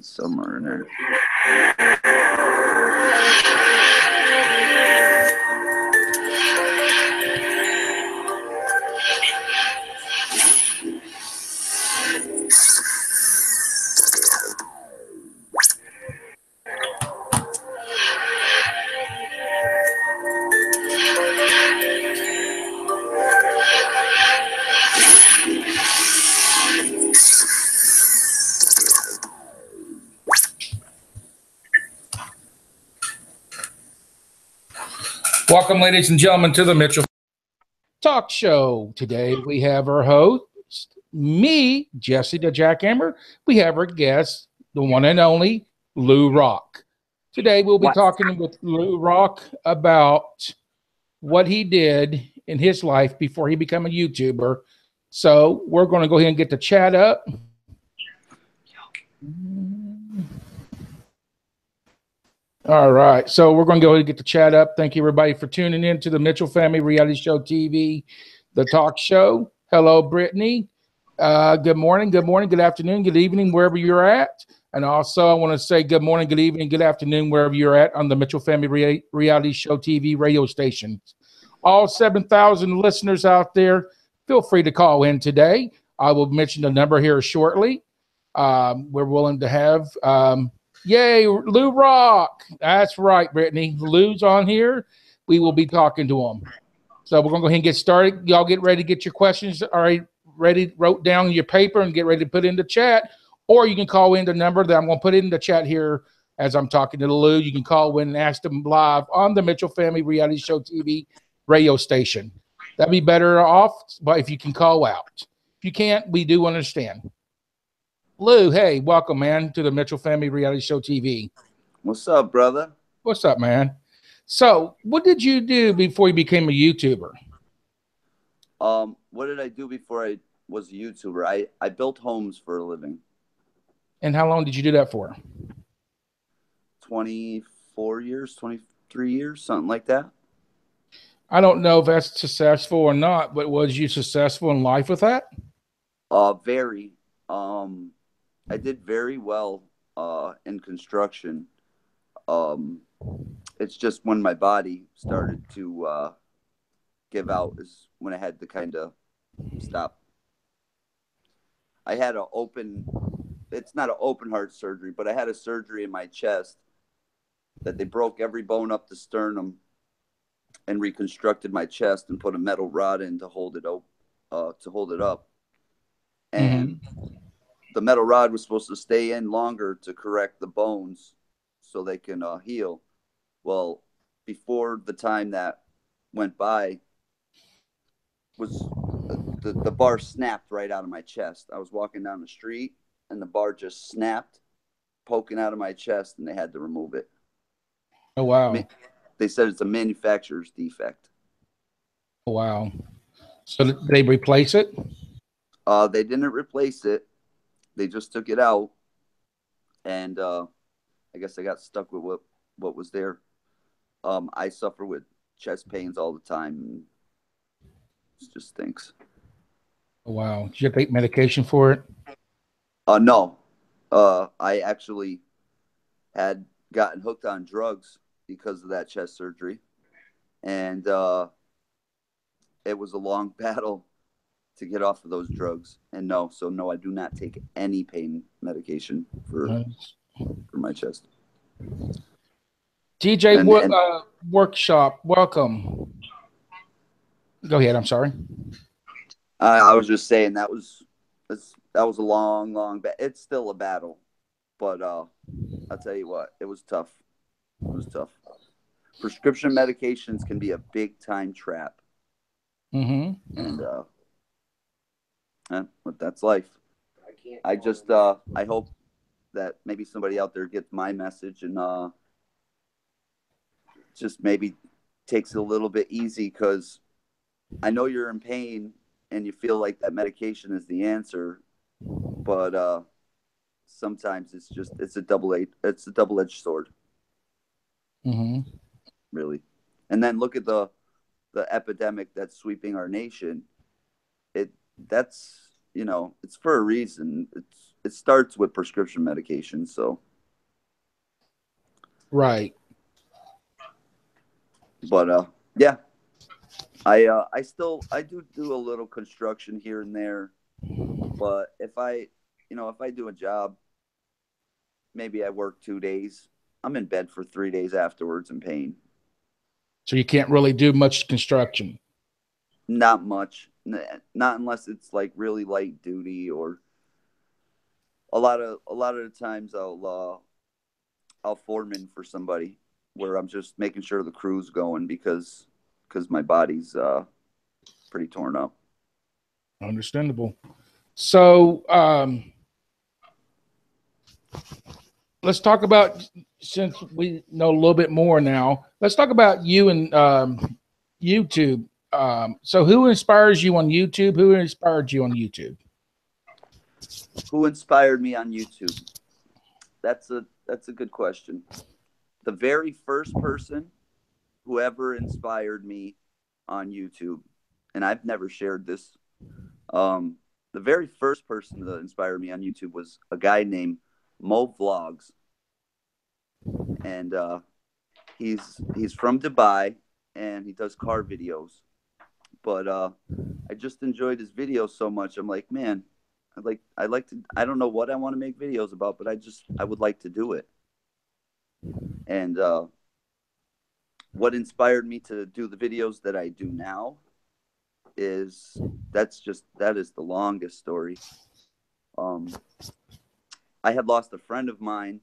Somewhere in there. Welcome, ladies and gentlemen, to the Mitchell Talk Show. Today we have our host, me, Jesse the Jackhammer. We have our guest, the one and only Lou Rock. Today we'll be talking with Lou Rock about what he did in his life before he became a YouTuber. So we're going to go ahead and get the chat up. All right, so we're going to go ahead and get the chat up. Thank you, everybody, for tuning in to the Mitchell Family Reality Show TV, the talk show. Hello, Brittany. Good morning, good afternoon, good evening, wherever you're at. And also, I want to say good morning, good evening, good afternoon, wherever you're at on the Mitchell Family Reality Show TV radio station. All 7,000 listeners out there, feel free to call in today. I will mention the number here shortly. We're willing to have... Yay, Lou Rock. That's right, Brittany. Lou's on here. We will be talking to him. So we're going to go ahead and get started. Y'all get ready to get your questions. All right, ready, wrote down your paper and get ready to put in the chat. Or you can call in the number that I'm going to put in the chat here as I'm talking to Lou. You can call in and ask them live on the Mitchell Family Reality Show TV radio station. That'd be better off, but if you can call out. If you can't, we do understand. Lou, hey, welcome, man, to the Mitchell Family Reality Show TV. What's up, brother? What's up, man? So, what did you do before you became a YouTuber? What did I do before I was a YouTuber? I built homes for a living. And how long did you do that for? 24 years, 23 years, something like that. I don't know if that's successful or not, but was you successful in life with that? Very. I did very well in construction. It's just when my body started to give out is when I had to kind of stop. I had it's not an open heart surgery, but I had a surgery in my chest that they broke every bone up the sternum and reconstructed my chest and put a metal rod in to hold it up. And the metal rod was supposed to stay in longer to correct the bones so they can heal. Well, before the time that went by, the bar snapped right out of my chest. I was walking down the street, and the bar just snapped, poking out of my chest, and they had to remove it. Oh, wow. They said it's a manufacturer's defect. Oh, wow. So did they replace it? They didn't replace it. They just took it out, and I guess I got stuck with what was there. I suffer with chest pains all the time, and it just stinks. Oh, wow. Did you have to take medication for it? No. I actually had gotten hooked on drugs because of that chest surgery, and it was a long battle to get off of those drugs. And no, I do not take any pain medication for my chest. DJ Workshop, welcome. Go ahead. I'm sorry. I was just saying that was a long it's still a battle, but I'll tell you what, it was tough. Prescription medications can be a big time trap. And but that's life. I hope that maybe somebody out there gets my message and just maybe takes it a little bit easy, because I know you're in pain and you feel like that medication is the answer, but sometimes it's a double-edged sword. Really. And then look at the epidemic that's sweeping our nation. It's for a reason. it starts with prescription medication. So, right. But yeah, I do a little construction here and there. But if I do a job, maybe I work 2 days. I'm in bed for 3 days afterwards in pain. So you can't really do much construction. Not much, not unless it's like really light duty, or a lot of the times I'll foreman for somebody where I'm just making sure the crew's going because my body's pretty torn up. Understandable. So let's talk about, since we know a little bit more now, let's talk about you and YouTube. So who inspires you on YouTube? Who inspired you on YouTube? Who inspired me on YouTube? That's a good question. The very first person who ever inspired me on YouTube, and I've never shared this. The very first person that inspired me on YouTube was a guy named Mo Vlogs, and he's from Dubai, and he does car videos. But I just enjoyed his videos so much. I'm like, man, I like to. I don't know what I want to make videos about, but I would like to do it. And what inspired me to do the videos that I do now is that is the longest story. I had lost a friend of mine.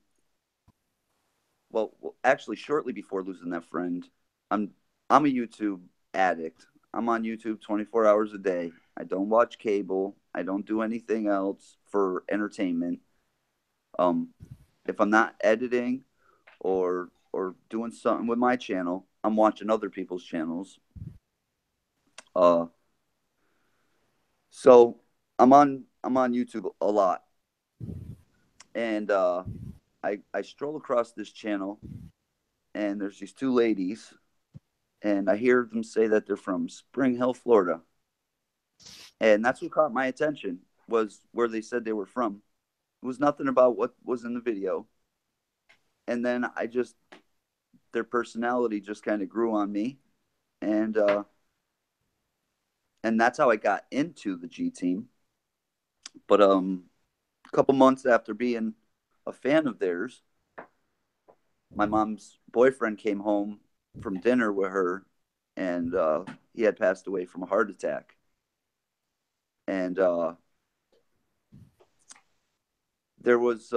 Well, actually, shortly before losing that friend, I'm a YouTube addict. I'm on YouTube 24 hours a day. I don't watch cable. I don't do anything else for entertainment. If I'm not editing or doing something with my channel, I'm watching other people's channels. So I'm on YouTube a lot, and I stroll across this channel, and there's these two ladies, and I hear them say that they're from Spring Hill, Florida, and that's what caught my attention, was where they said they were from. It was nothing about what was in the video, and then their personality just kind of grew on me, and that's how I got into the G Team. But a couple months after being a fan of theirs, my mom's boyfriend came home from dinner with her, and he had passed away from a heart attack. And there was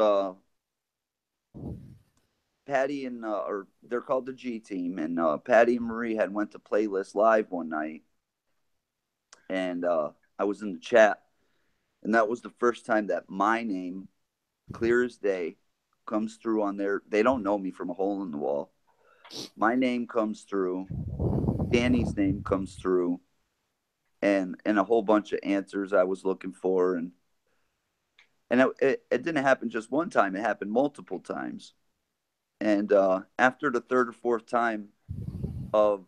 Patty and or they're called the G Team, and Patty and Marie had went to Playlist Live one night, and I was in the chat, and that was the first time that my name, clear as day, comes through on there. They don't know me from a hole in the wall. My name comes through, Danny's name comes through, and a whole bunch of answers I was looking for, and it didn't happen just one time. It happened multiple times. And after the third or fourth time of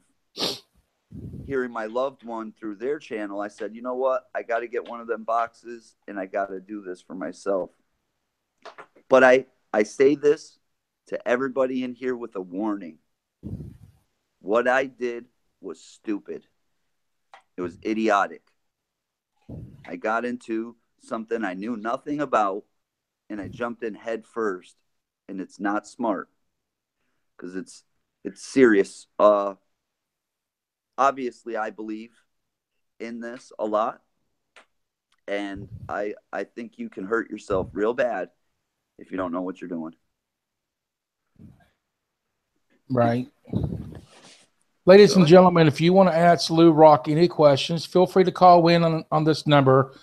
hearing my loved one through their channel, I said, you know what? I got to get one of them boxes, and I got to do this for myself. But I say this to everybody in here with a warning. What I did was stupid. It was idiotic. I got into something I knew nothing about, and I jumped in head first, and it's not smart, because it's serious. Obviously, I believe in this a lot, and I think you can hurt yourself real bad if you don't know what you're doing. Right. Ladies and gentlemen, if you want to ask Lou Rock any questions, feel free to call in on this number,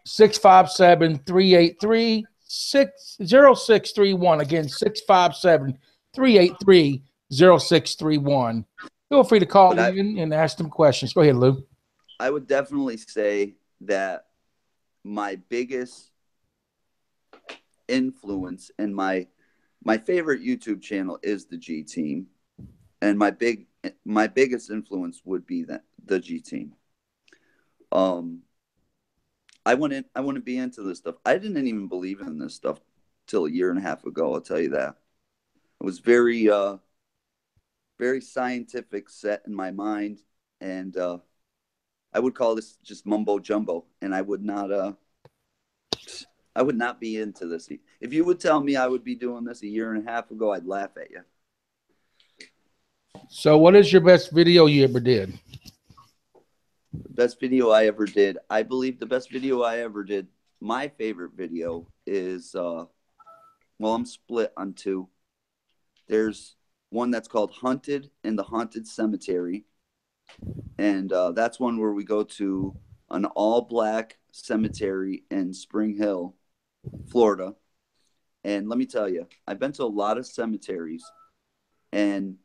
657-383-0631. Again, 657-383-0631. Feel free to call in and ask them questions. Go ahead, Lou. I would definitely say that my biggest influence and my favorite YouTube channel is the G Team, and my biggest influence would be the G Team. I wouldn't be into this stuff. I didn't even believe in this stuff till a year and a half ago. I'll tell you that. It was very scientific set in my mind, and I would call this just mumbo jumbo, and I would not be into this. If you would tell me I would be doing this a year and a half ago, I'd laugh at you. So what is your best video you ever did? The best video I ever did. I believe the best video I ever did, my favorite video is, well, I'm split on two. There's one that's called Hunted in the Haunted Cemetery. And that's one where we go to an all-black cemetery in Spring Hill, Florida. And let me tell you, I've been to a lot of cemeteries, and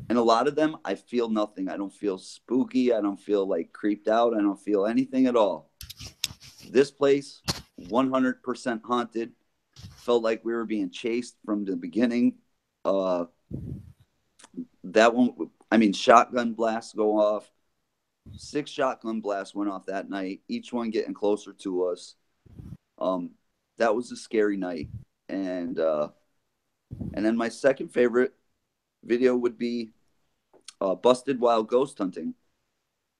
in a lot of them, I feel nothing. I don't feel spooky. I don't feel like creeped out. I don't feel anything at all. This place, 100% haunted. Felt like we were being chased from the beginning. That one, I mean, shotgun blasts go off. 6 shotgun blasts went off that night, each one getting closer to us. That was a scary night. And then my second favorite video would be Busted While Ghost Hunting.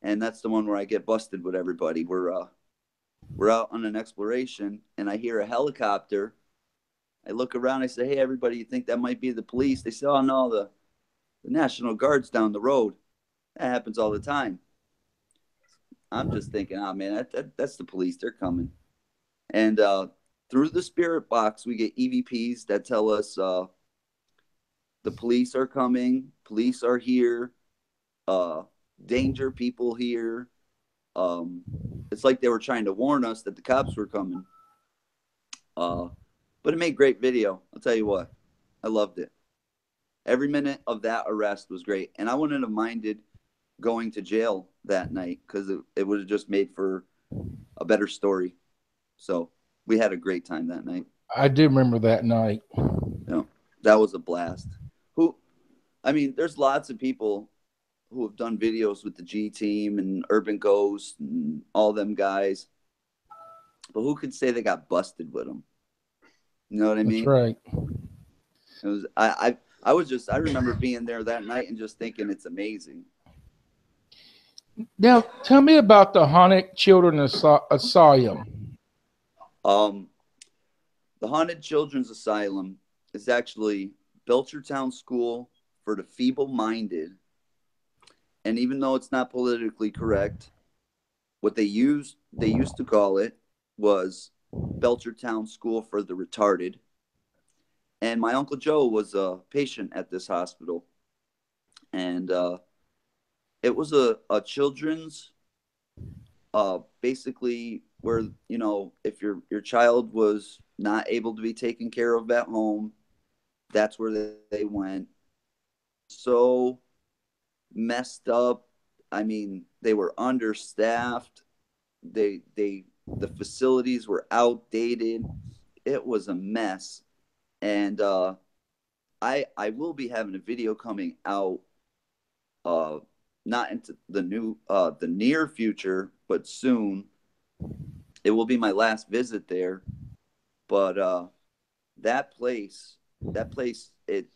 And that's the one where I get busted with everybody. We're out on an exploration, and I hear a helicopter. I look around, I say, hey, everybody, you think that might be the police? They say, oh, no, the National Guard's down the road. That happens all the time. I'm just thinking, oh, man, that's the police. They're coming. And through the spirit box, we get EVPs that tell us the police are coming, police are here, danger, people here. It's like they were trying to warn us that the cops were coming. But it made great video. I'll tell you what, I loved it. Every minute of that arrest was great. And I wouldn't have minded going to jail that night because it would have just made for a better story. So we had a great time that night. I do remember that night. Yeah, that was a blast. There's lots of people who have done videos with the G Team and Urban Ghost and all them guys. But who could say they got busted with them? You know what I mean? That's right. It was I remember being there that night and just thinking it's amazing. Now, tell me about the Haunted Children Asylum. The Haunted Children's Asylum is actually Belchertown School for the Feeble-Minded. And even though it's not politically correct, what they used to call it was Belchertown School for the Retarded. And my Uncle Joe was a patient at this hospital. And it was a children's, basically where, you know, if your child was not able to be taken care of at home, that's where they went. So messed up. I mean, they were understaffed. The facilities were outdated. It was a mess. And I will be having a video coming out, not into the near future, but soon. It will be my last visit there. But that place, it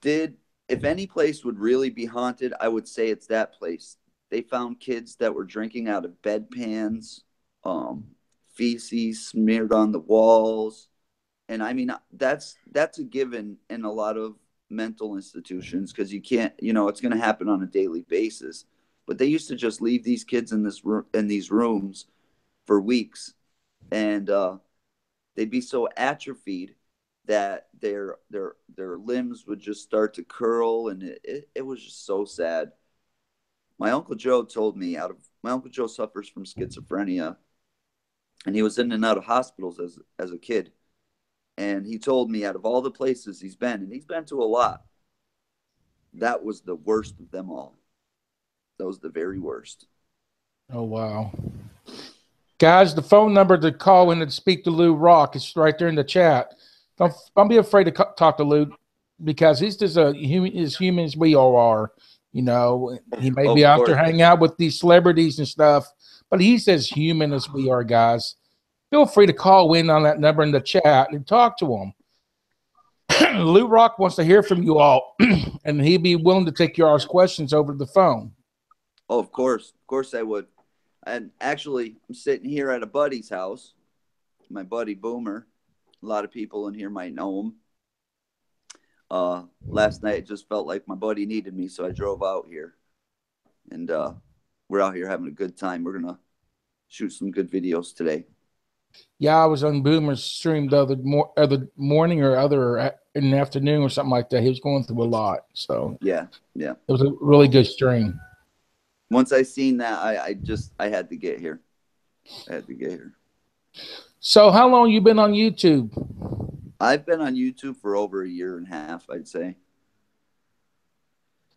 did. If any place would really be haunted, I would say it's that place. They found kids that were drinking out of bedpans, feces smeared on the walls. And I mean, that's a given in a lot of mental institutions because you can't, you know, it's going to happen on a daily basis. But they used to just leave these kids in these rooms for weeks, and they'd be so atrophied that their limbs would just start to curl, and it was just so sad. My Uncle Joe told me my Uncle Joe suffers from schizophrenia, and he was in and out of hospitals as a kid. And he told me out of all the places he's been, and he's been to a lot, that was the worst of them all. That was the very worst. Oh, wow. Guys, the phone number to call in and speak to Lou Rock is right there in the chat. Don't be afraid to talk to Lou because he's just as human as we all are. You know, he may be Of out there course. hanging out with these celebrities and stuff, but he's as human as we are, guys. Feel free to call in on that number in the chat and talk to him. Lou Rock wants to hear from you all, and he'd be willing to take your questions over the phone. Oh, of course I would. And actually, I'm sitting here at a buddy's house, my buddy Boomer. A lot of people in here might know him. Last night it just felt like my buddy needed me, so I drove out here, and we're out here having a good time. We're gonna shoot some good videos today. Yeah, I was on Boomer's stream the other morning or in the afternoon or something like that. He was going through a lot, so yeah, it was a really good stream. Once I seen that, I had to get here. So, how long you been on YouTube? I've been on YouTube for over a year and a half, I'd say.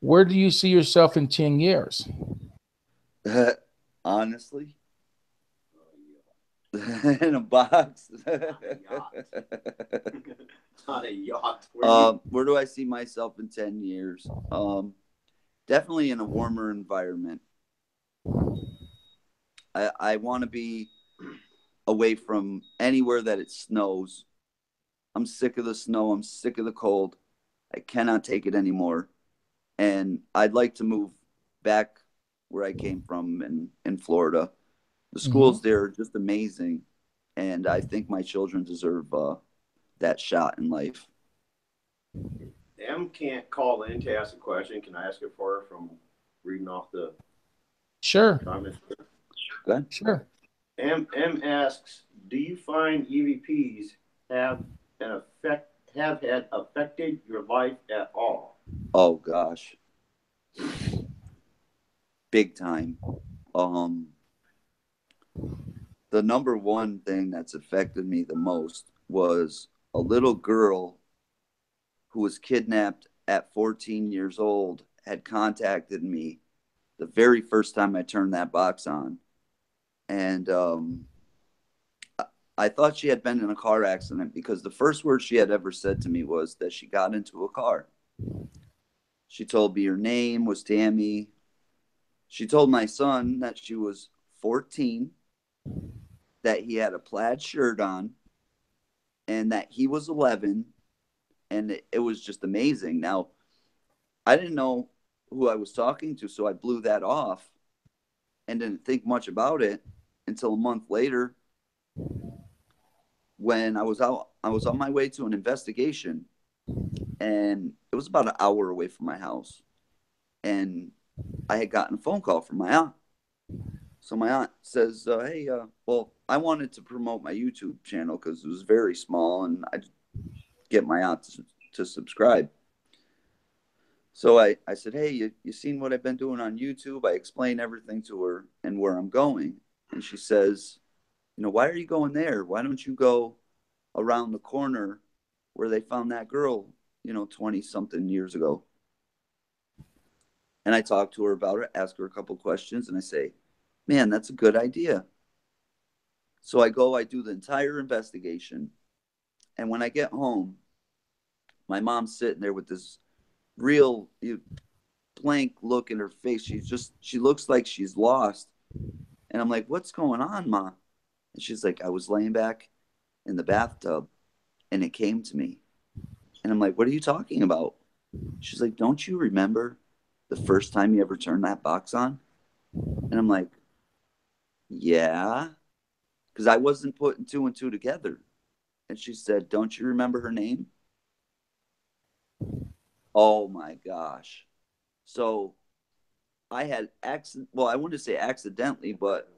Where do you see yourself in 10 years? Honestly, in a box. On a yacht. Where do I see myself in 10 years? Definitely in a warmer environment. I want to be away from anywhere that it snows. I'm sick of the snow. I'm sick of the cold. I cannot take it anymore. And I'd like to move back where I came from in Florida. The schools there are just amazing. And I think my children deserve that shot in life. M can't call in to ask a question. Can I ask it for her from reading off the comments? Go ahead. Sure. M asks, do you find EVPs have had affected your life at all? Oh gosh, big time. The number one thing that's affected me the most was a little girl who was kidnapped at 14 years old had contacted me the very first time I turned that box on. And I thought she had been in a car accident because the first word she had ever said to me was that she got into a car. She told me her name was Tammy. She told my son that she was 14, that he had a plaid shirt on, and that he was 11. And it was just amazing. Now, I didn't know who I was talking to, so I blew that off and didn't think much about it until a month later when I was on my way to an investigation, and it was about an hour away from my house. And I had gotten a phone call from my aunt. So my aunt says, hey, well, I wanted to promote my YouTube channel because it was very small, and I get my aunt to subscribe. So I said, hey, you seen what I've been doing on YouTube? I explained everything to her and where I'm going. And she says, why are you going there? Why don't you go around the corner where they found that girl, 20-something years ago? And I talked to her about it, ask her a couple questions, and I say, man, that's a good idea. So I do the entire investigation. And when I get home, my mom's sitting there with this real blank look in her face. She looks like she's lost. And I'm like, what's going on, Ma? And she's like, I was laying back in the bathtub and it came to me. And I'm like, what are you talking about? She's like, don't you remember the first time you ever turned that box on? And I'm like, yeah, because I wasn't putting two and two together. And she said, don't you remember her name? Oh my gosh. So I had I wouldn't say accidentally, but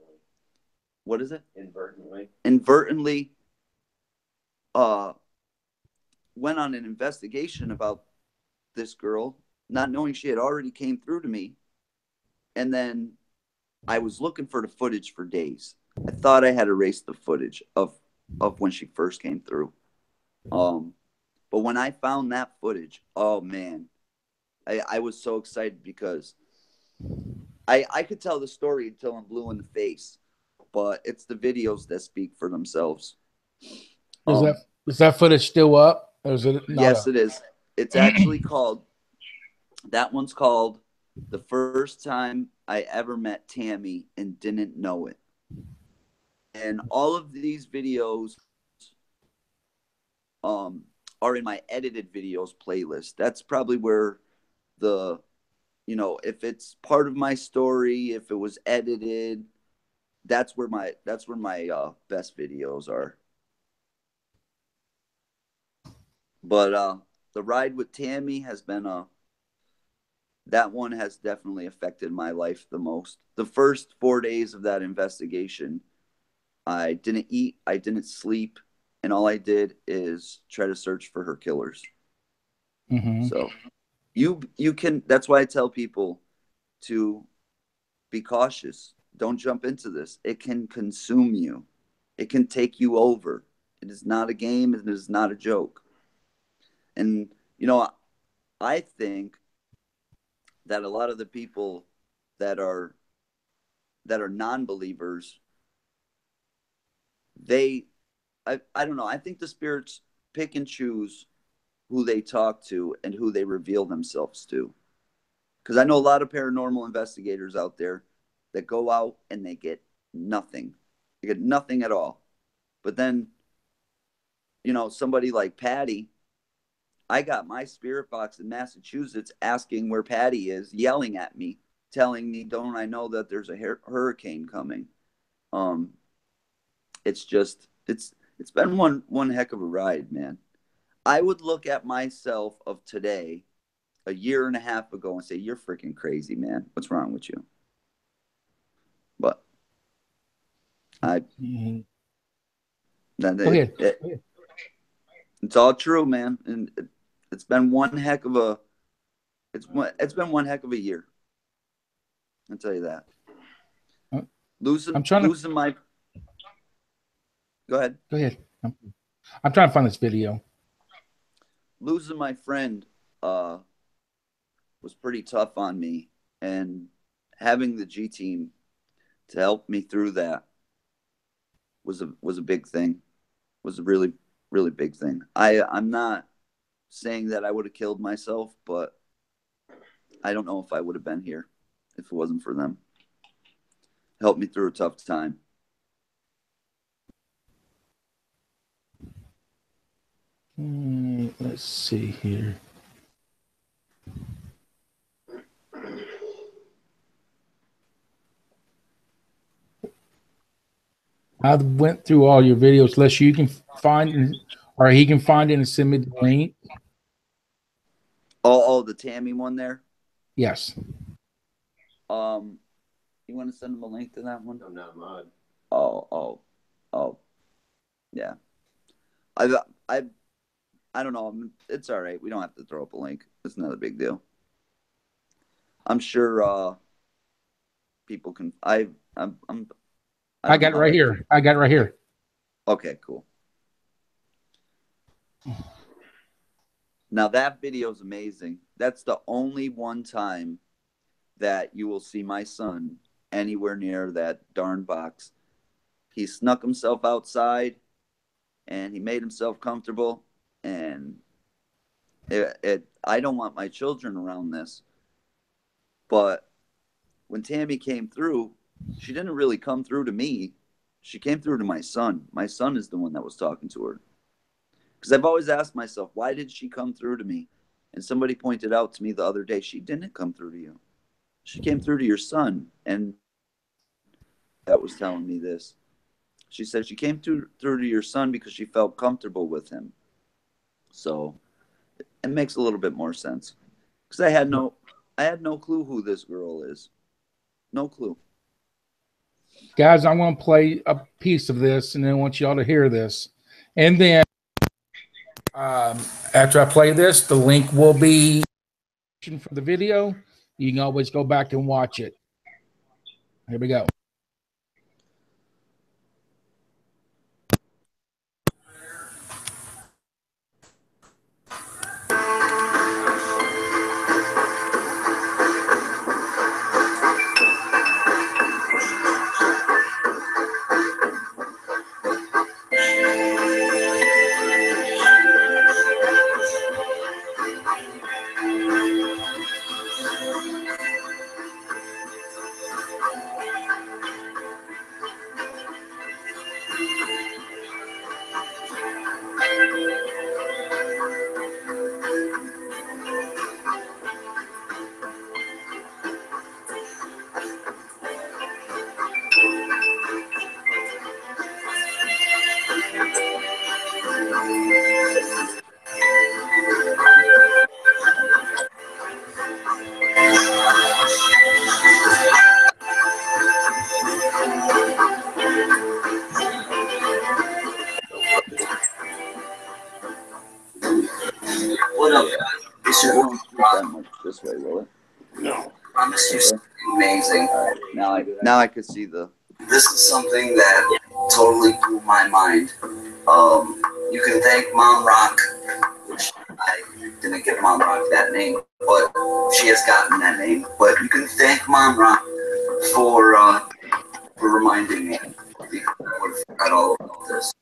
what is it? Inadvertently went on an investigation about this girl, not knowing she had already came through to me. And then I was looking for the footage for days. I thought I had erased the footage of when she first came through. But when I found that footage, oh man, I was so excited because I could tell the story until I'm blue in the face, but it's the videos that speak for themselves. Is that footage still up? Or is it not yes, up? it is. It's actually called, that one's called the first time I ever met Tammy and didn't know it. And all of these videos are in my edited videos playlist. That's probably where the, you know, if it's part of my story, if it was edited, that's where my best videos are. But the ride with Tammy has been that one has definitely affected my life the most. The first 4 days of that investigation, I didn't eat, I didn't sleep, and all I did is try to search for her killers. Mm-hmm. So you can, that's why I tell people to be cautious. Don't jump into this. It can consume you. It can take you over. It is not a game. It is not a joke. And you know, I think that a lot of the people that are non-believers, I don't know. I think the spirits pick and choose who they talk to and who they reveal themselves to. Because I know a lot of paranormal investigators out there that go out and they get nothing. They get nothing at all. But then, you know, somebody like Patty, I got my spirit box in Massachusetts asking where Patty is, yelling at me, telling me, "Don't I know that there's a hurricane coming?" Um, it's just it's been one heck of a ride, man. I would look at myself of today, a year and a half ago, and say, "You're freaking crazy, man. What's wrong with you?" But I then Go ahead. it's all true, man, and it's been one heck of a it's been one heck of a year. I'll tell you that. Losing my. Go ahead. Go ahead. I'm trying to find this video. Losing my friend was pretty tough on me, and having the G team to help me through that was a big thing. Was a really big thing. I'm not saying that I would have killed myself, but I don't know if I would have been here if it wasn't for them. Helped me through a tough time. Let's see here. I went through all your videos, unless you can find, or he can find it and send me the link. Oh, the Tammy one there. Yes. You want to send him a link to that one? I'm not mod. Oh, yeah. I don't know. It's all right. We don't have to throw up a link. It's not a big deal. I'm sure people can. I got it right here. I got it right here. Okay, cool. Now that video is amazing. That's the only one time that you will see my son anywhere near that darn box. He snuck himself outside and he made himself comfortable. And I don't want my children around this. But when Tammy came through, she didn't really come through to me. She came through to my son. My son is the one that was talking to her. Because I've always asked myself, why did she come through to me? And somebody pointed out to me the other day, she didn't come through to you. She came through to your son. And that was telling me this. She said she came through to your son because she felt comfortable with him. So it makes a little bit more sense. Because I had no clue who this girl is. No clue. Guys, I'm going to play a piece of this, and then I want y'all to hear this. And then after I play this, the link will be for the video. You can always go back and watch it. Here we go. What up, Yeah. guys? It won't shoot that much this way, will it? No. Promise you something amazing. All right. Now I could see the. This is something that totally blew my mind. You can thank Mom Rock, which I didn't give Mom Rock that name, but she has gotten that name. But you can thank Mom Rock for reminding me, because I would have forgot all about this.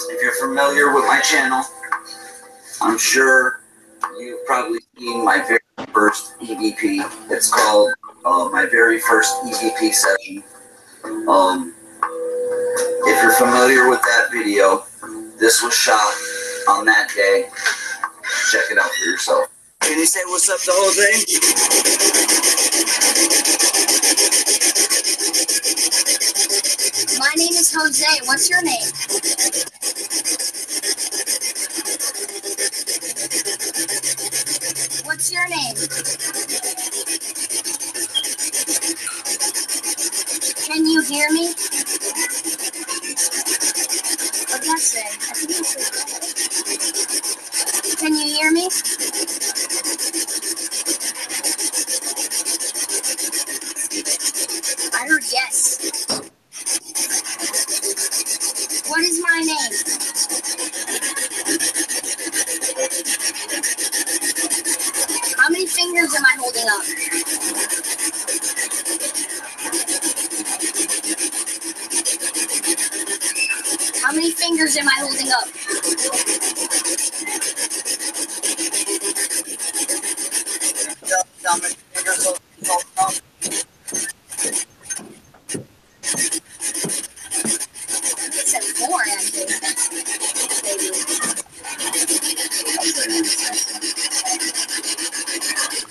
If you're familiar with my channel, I'm sure you've probably seen my very first EVP. It's called my very first EVP session. If you're familiar with that video, this was shot on that day. Check it out for yourself. Can you say what's up to Jose? My name is Jose. What's your name? What's your name? Can you hear me? What'd that say? I think you said that. Can you hear me? I heard yes. What is my name? How many fingers am I holding up? How many fingers am I holding up? How many fingers holding up? It said 4 actually.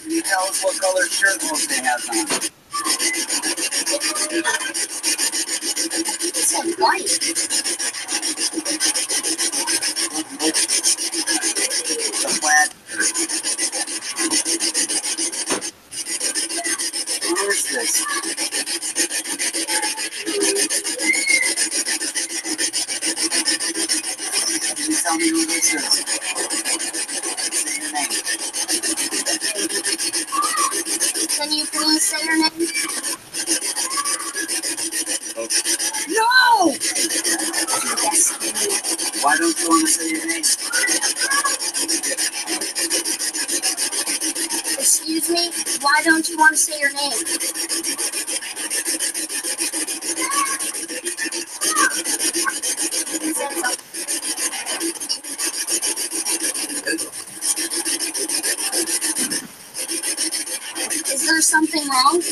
Can you tell us what color shirt Jose has on? It said white. The plaid. Who is this? Can you tell me who this is? Say your name. Can you please say your name? No! Yes. Why don't you want to say your name? Excuse me? Why don't you want to say your name? It said something. Is there something wrong?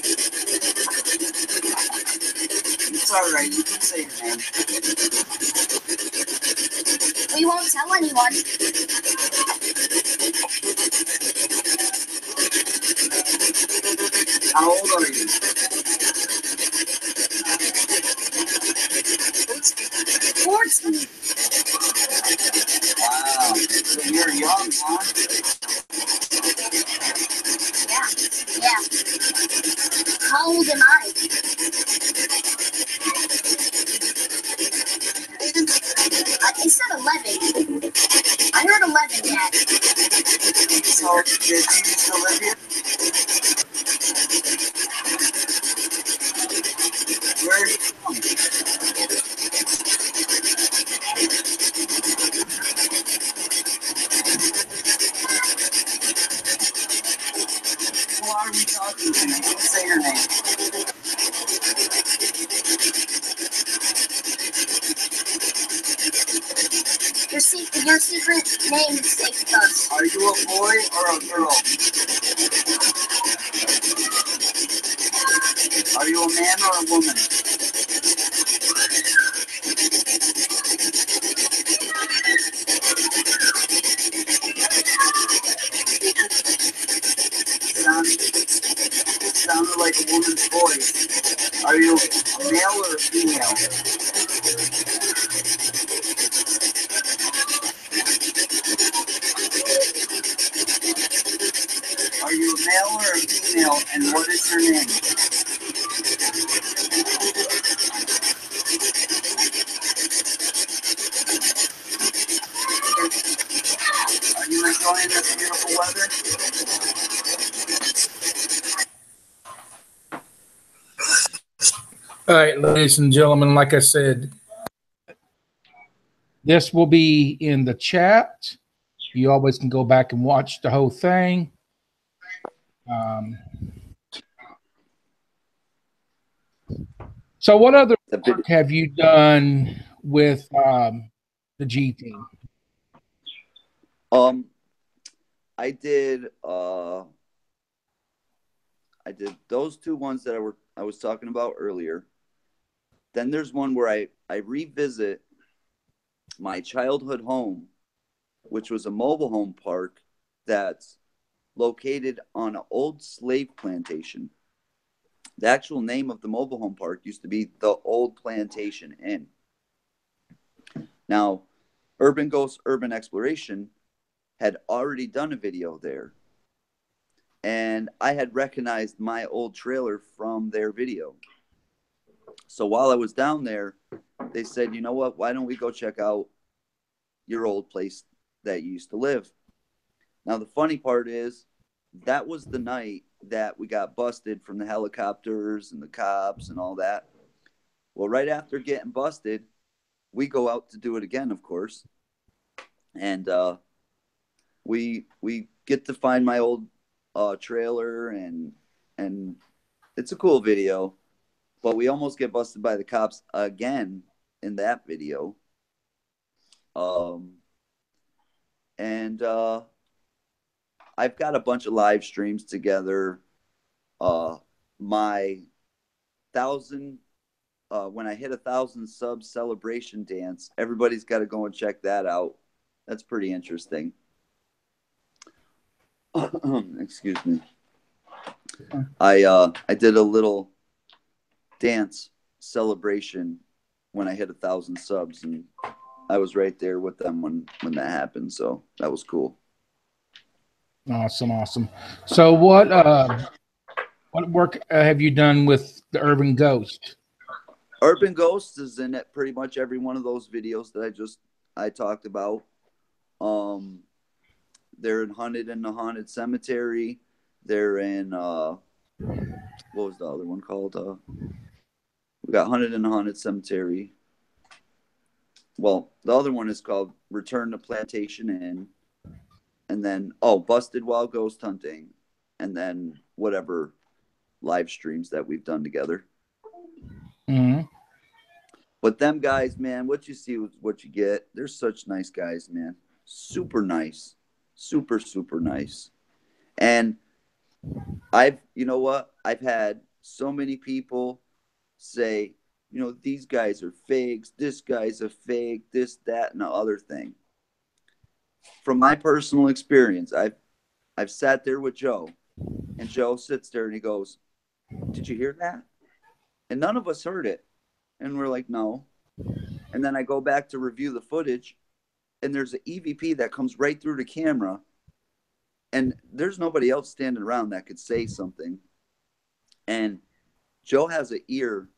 It's alright, you can say your name. We won't tell anyone. How old are you? 14. Wow, so you're young, huh? Yeah. How old am I? It said 11. I heard 11, Dad. So, did you used to live here? Where are you from? Who are we talking to? You can say your name. Your secret name is safe with us. Are you a boy or a girl? Are you a man or a woman? Are you male or female? Are you a male or a female, and what is your name? Are you enjoying this beautiful weather? All right, ladies and gentlemen, like I said, this will be in the chat. You always can go back and watch the whole thing. So what other work have you done with the G team? I did those two ones that I was talking about earlier. Then there's one where I revisit my childhood home, which was a mobile home park that's located on an old slave plantation. The actual name of the mobile home park used to be the Old Plantation Inn. Now, Urban Ghost Urban Exploration had already done a video there. And I had recognized my old trailer from their video. So while I was down there, they said, you know what, why don't we go check out your old place that you used to live? Now, the funny part is, that was the night that we got busted from the helicopters and the cops and all that. Well, right after getting busted, we go out to do it again, of course. And we get to find my old trailer, and it's a cool video. But we almost get busted by the cops again in that video. And I've got a bunch of live streams together. My 1,000, when I hit 1,000 subs celebration dance, everybody's got to go and check that out. That's pretty interesting. Excuse me. I did a little dance celebration when I hit 1,000 subs, and I was right there with them when that happened. So that was cool. Awesome. So what work have you done with the Urban Ghost? Urban Ghost is in it pretty much every one of those videos that I talked about. They're in Hunted in the Haunted Cemetery. They're in what was the other one called? We got Hunted in the Haunted Cemetery. Well, the other one is called Return to Plantation Inn. And then, Busted While Ghost Hunting. And then whatever live streams that we've done together. Mm-hmm. But them guys, man, what you see is what you get. They're such nice guys, man. Super nice. Super, super nice. And you know what? I've had so many people say, you know, these guys are fakes. This guy's a fake. This, that, and the other thing. From my personal experience, I've sat there with Joe, and Joe sits there and he goes, "Did you hear that?" And none of us heard it. And we're like, "No." And then I go back to review the footage, and there's an EVP that comes right through the camera, and there's nobody else standing around that could say something. And Joe has an ear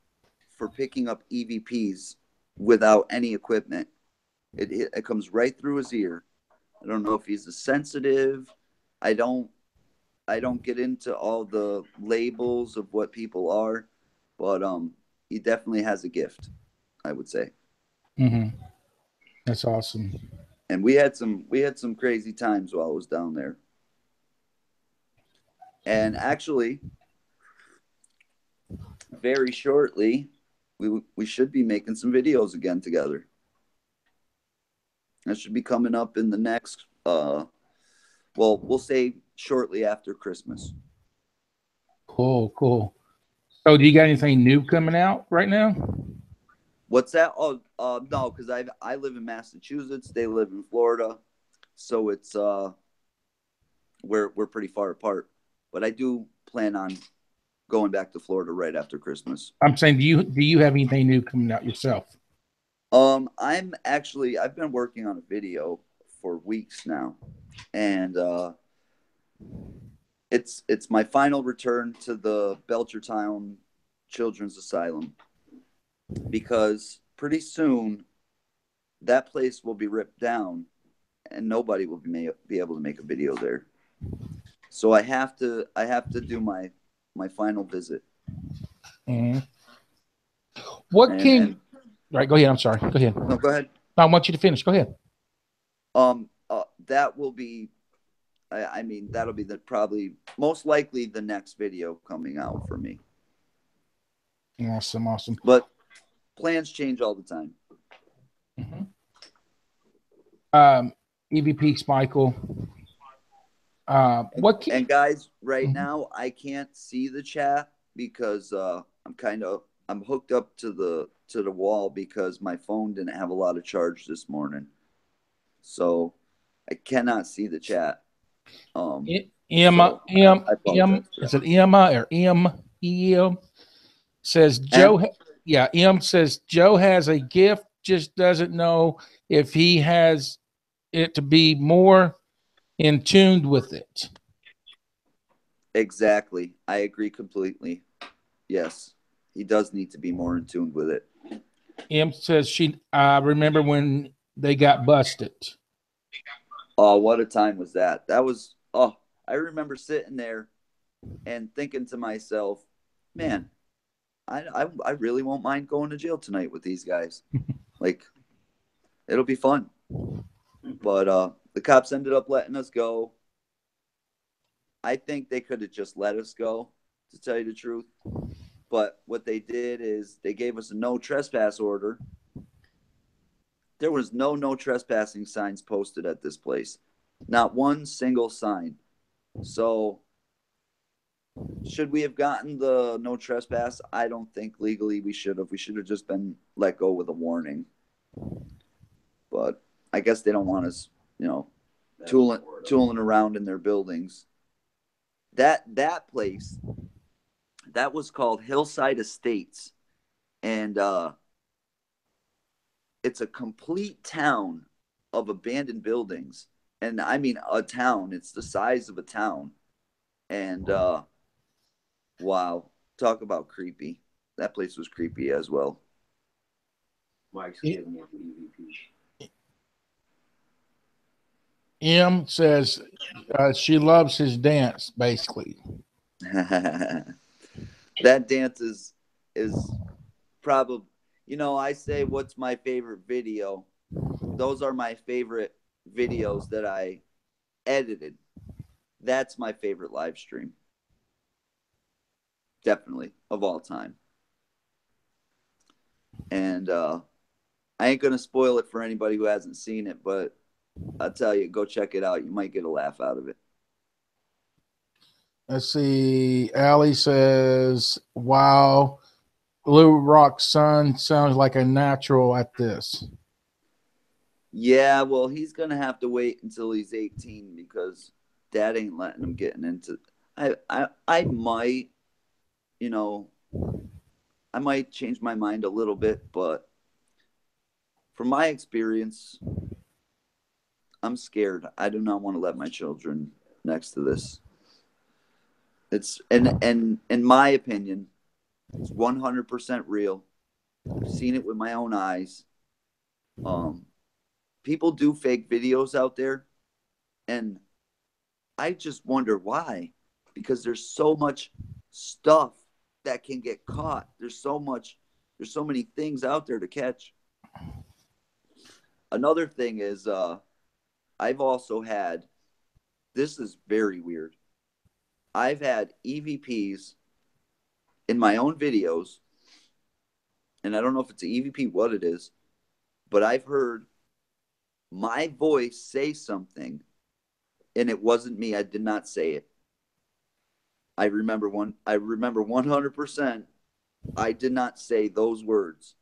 for picking up EVPs without any equipment. It comes right through his ear. I don't know if he's a sensitive. I don't get into all the labels of what people are, but he definitely has a gift, I would say. Mm-hmm. That's awesome. And we had some crazy times while I was down there. And actually, very shortly, we should be making some videos again together. That should be coming up in the next, we'll say shortly after Christmas. Cool. So do you got anything new coming out right now? What's that? No, because I live in Massachusetts. They live in Florida. So it's, we're pretty far apart. But I do plan on going back to Florida right after Christmas. I'm saying, do you have anything new coming out yourself? I've been working on a video for weeks now, and it's my final return to the Belchertown Children's Asylum, because pretty soon that place will be ripped down and nobody will be able to make a video there. So I have to do my final visit. Mm-hmm. Right, go ahead. I'm sorry. Go ahead. No, go ahead. I want you to finish. Go ahead. That will be, I mean, that'll be probably most likely the next video coming out for me. Awesome. But plans change all the time. Mm-hmm. EVP Michael. And guys, right now I can't see the chat because I'm hooked up to the wall because my phone didn't have a lot of charge this morning, so I cannot see the chat. Emma, is it Emma or M? Says Joe. Yeah, M says Joe has a gift, just doesn't know if he has it to be more in tune with it. Exactly. I agree completely. Yes, he does need to be more in tune with it. M says I remember when they got busted. Oh, what a time was that? I remember sitting there and thinking to myself, man, I really won't mind going to jail tonight with these guys. Like, it'll be fun. But the cops ended up letting us go. I think they could have just let us go, to tell you the truth. But what they did is they gave us a no trespass order. There was no trespassing signs posted at this place. Not one single sign. So should we have gotten the no trespass? I don't think legally we should have. We should have just been let go with a warning. But I guess they don't want us, tooling around in their buildings. That place, that was called Hillside Estates. And it's a complete town of abandoned buildings. And I mean a town. It's the size of a town. And wow, talk about creepy. That place was creepy as well. Mike's giving me the EVP. M says she loves his dance, basically. That dance is probably, I say, what's my favorite video? Those are my favorite videos that I edited. That's my favorite live stream. Definitely, of all time. And I ain't going to spoil it for anybody who hasn't seen it, but I'll tell you, go check it out. You might get a laugh out of it. Let's see. Allie says, wow, Blue Rock's son sounds like a natural at this. Yeah, well, he's going to have to wait until he's 18 because Dad ain't letting him get into. I might, I might change my mind a little bit, but from my experience, I'm scared. I do not want to let my children next to this. It's and in my opinion, it's 100% real. I've seen it with my own eyes. People do fake videos out there, and I just wonder why. Because there's so much stuff that can get caught. There's so many things out there to catch. Another thing is, I've also had, this is very weird. I've had EVPs in my own videos, and I don't know if it's an EVP, what it is, but I've heard my voice say something, and it wasn't me. I did not say it. I remember 100%. I did not say those words.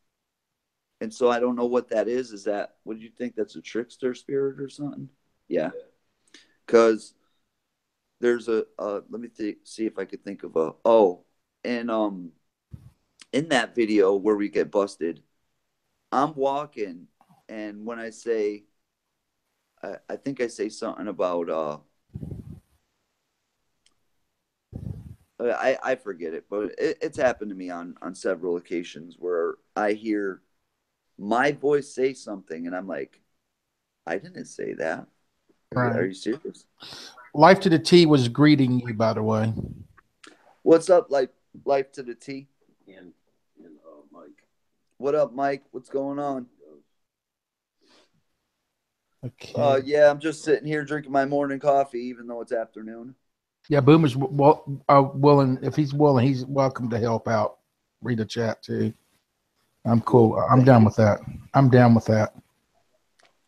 And so I don't know what that is. Is that, what do you think? That's a trickster spirit or something? Yeah. Because there's let me see if I could think of And in that video where we get busted, I'm walking, and when I say, I think I say something about I forget it, but it's happened to me on several occasions where I hear my voice say something, and I'm like, I didn't say that. Right. Are you serious? Life to the T was greeting you, by the way. What's up, Life to the T? And Mike. What up, Mike? What's going on? Okay. Yeah, I'm just sitting here drinking my morning coffee, even though it's afternoon. Yeah, Boomer's willing. If he's willing, he's welcome to help out. Read the chat too. I'm cool. I'm down with that. I'm down with that.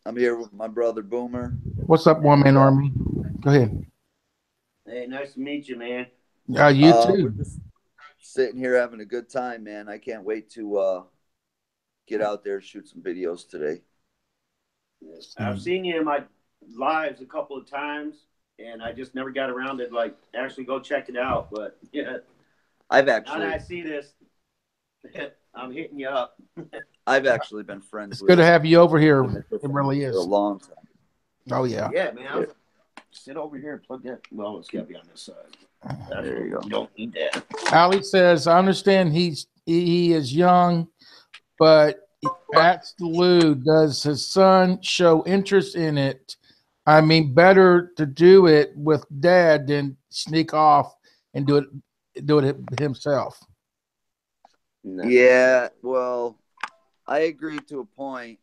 I'm here with my brother Boomer. What's up, One Man Army? Go ahead. Hey, nice to meet you, man. You too. We're just sitting here having a good time, man. I can't wait to get out there and shoot some videos today. I've seen you in my lives a couple of times, and I just never got around to like actually go check it out. But yeah, I've now actually that I see this, I'm hitting you up. I've actually been friends It's with good to have you over here. him It really for is. a long time. Oh yeah. Yeah, man. I was, sit over here and plug that. Well, it's got to be on this side. There you go. You don't need that. Ali says, I understand he is young, but at Lou, does his son show interest in it? I mean, better to do it with dad than sneak off and do it himself. No. Yeah, well, I agree to a point,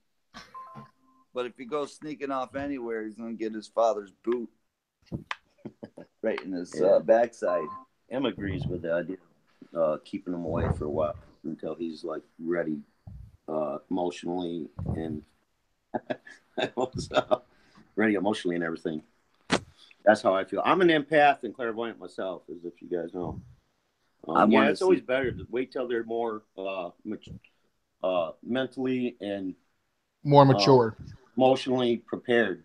but if he goes sneaking off anywhere, he's gonna get his father's boot right in his backside. Em agrees with the idea of keeping him away for a while until he's like ready emotionally and ready emotionally and everything. That's how I feel. I'm an empath and clairvoyant myself, as if you guys know. Yeah, it's always better to wait till they're more mentally and More mature. emotionally prepared.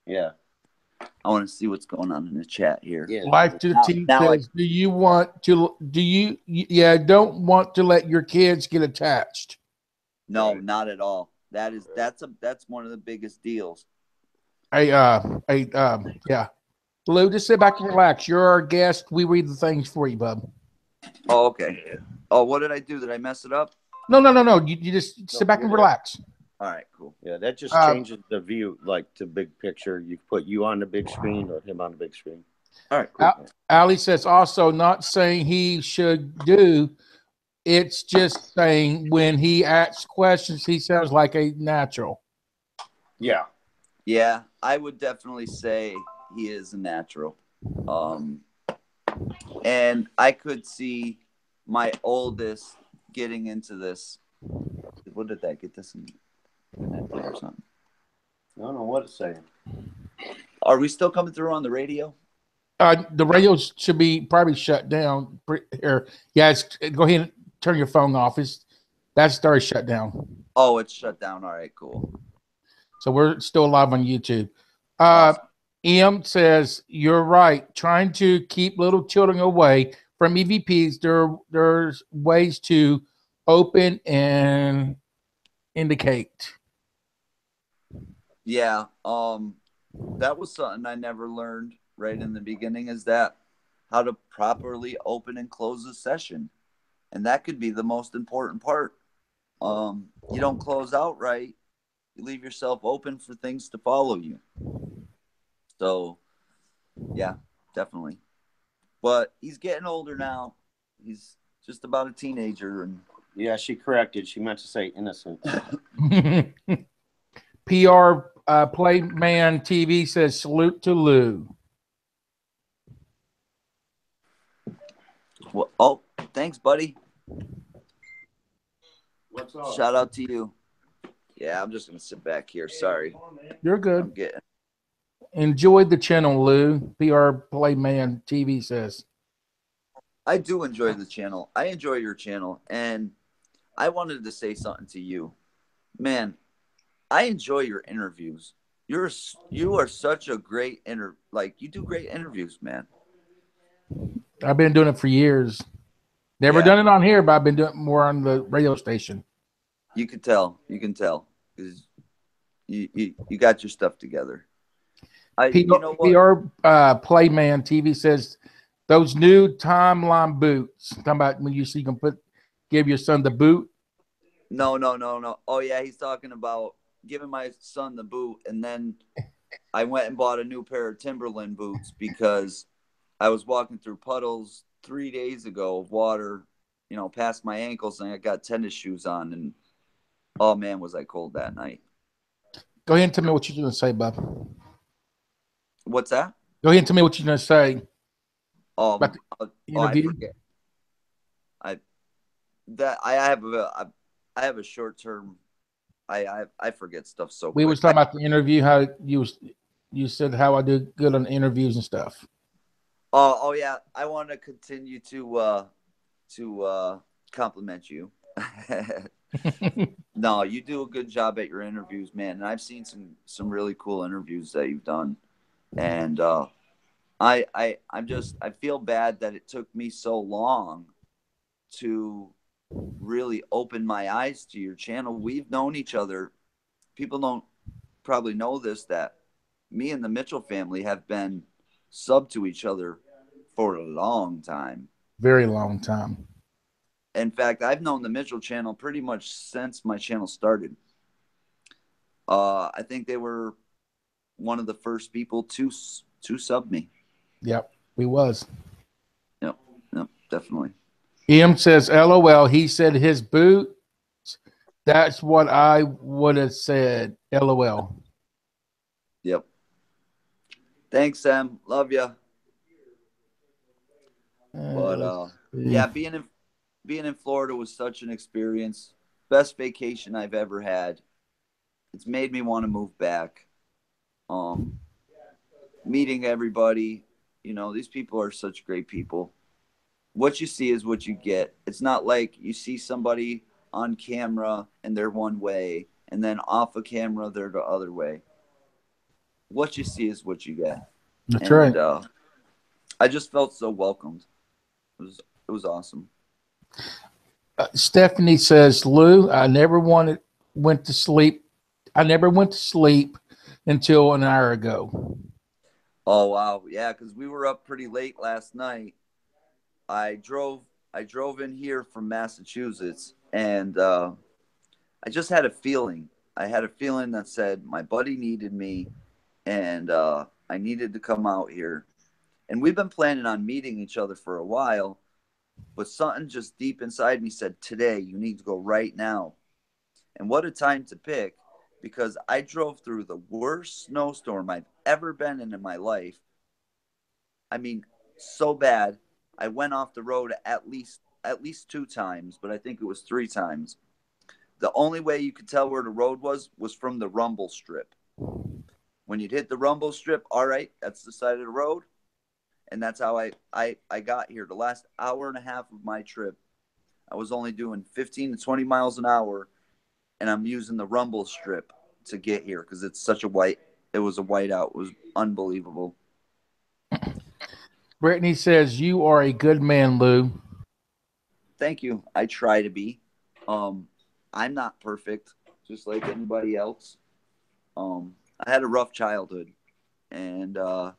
Yeah. I want to see what's going on in the chat here. Yeah. Life to the team now says, don't want to let your kids get attached. No, not at all. That's one of the biggest deals. Yeah. Lou, just sit back and relax. You're our guest. We read the things for you, bub. Oh, okay. Oh, what did I do? Did I mess it up? No. You just sit back and relax. All right, cool. Yeah, that just changes the view, like to big picture. You put you on the big screen or him on the big screen. All right, cool. Ali says also not saying he should do. It's just saying when he asks questions, he sounds like a natural. Yeah. Yeah, I would definitely say he is a natural. And I could see my oldest getting into this. What did that get this in or something? I don't know what it's saying. Are we still coming through on the radio? The radio should be probably shut down here. Yeah, go ahead and turn your phone off. That's already shut down. Oh, it's shut down. All right, cool. So we're still live on YouTube. Awesome. Em says, you're right. Trying to keep little children away from EVPs, there's ways to open and indicate. Yeah, that was something I never learned right in the beginning, is that how to properly open and close a session. And that could be the most important part. You don't close out right, you leave yourself open for things to follow you. So, yeah, definitely. But he's getting older now. He's just about a teenager. And yeah, she corrected. She meant to say innocent. PR Playman TV says, salute to Lou. Well, oh, thanks, buddy. What's up? Shout out to you. Yeah, I'm just going to sit back here. Sorry. You're good. I'm getting... Enjoyed the channel, Lou. PR Playman TV says. I do enjoy the channel. I enjoy your channel. And I wanted to say something to you. Man, I enjoy your interviews. You are such a great you do great interviews, man. I've been doing it for years. Never done it on here, but I've been doing more on the radio station. You can tell. You can tell because you got your stuff together. You know what? PR Playman TV says those new timeline boots. Talking about when you can give your son the boot. No. Oh yeah, he's talking about giving my son the boot, and then I went and bought a new pair of Timberland boots because I was walking through puddles 3 days ago of water, past my ankles, and I got tennis shoes on, and oh man, was I cold that night. Go ahead and tell me what you're going to say, bub. What's that? Go ahead and tell me what you're going to say. I forget. I have a short term. I forget stuff so quick. We was talking about the interview, how you said how I do good on interviews and stuff. Oh yeah, I want to continue to compliment you. No, you do a good job at your interviews, man. And I've seen some really cool interviews that you've done, and I feel bad that it took me so long to really open my eyes to your channel. We've known each other. People don't probably know this, that me and the Mitchell family have been sub to each other for a long time. Very long time. In fact, I've known the Mitchell channel pretty much since my channel started. I think they were one of the first people to sub me. Yep, we was. Yep, definitely. Ian says, LOL, he said his boots. That's what I would have said. LOL. Yep. Thanks, Sam. Love you. But yeah, being in Florida was such an experience. Best vacation I've ever had. It's made me want to move back. Meeting everybody, these people are such great people. What you see is what you get. It's not like you see somebody on camera and they're one way, and then off of camera they're the other way. What you see is what you get. That's right. I just felt so welcomed. It was awesome. Stephanie says, Lou, I never went to sleep. I never went to sleep until an hour ago. Oh wow, yeah, because we were up pretty late last night. I drove in here from Massachusetts, and I just had a feeling. I had a feeling that said my buddy needed me, and I needed to come out here. And we've been planning on meeting each other for a while, but something just deep inside me said, today, you need to go right now. And what a time to pick, because I drove through the worst snowstorm I've ever been in my life. I mean, so bad. I went off the road at least 2 times, but I think it was 3 times. The only way you could tell where the road was from the rumble strip. When you'd hit the rumble strip, all right, that's the side of the road. And that's how I got here. The last hour and a half of my trip, I was only doing 15 to 20 miles an hour, and I'm using the rumble strip to get here because it was a whiteout. It was unbelievable. Brittany says, you are a good man, Lou. Thank you. I try to be. I'm not perfect, just like anybody else. I had a rough childhood, and I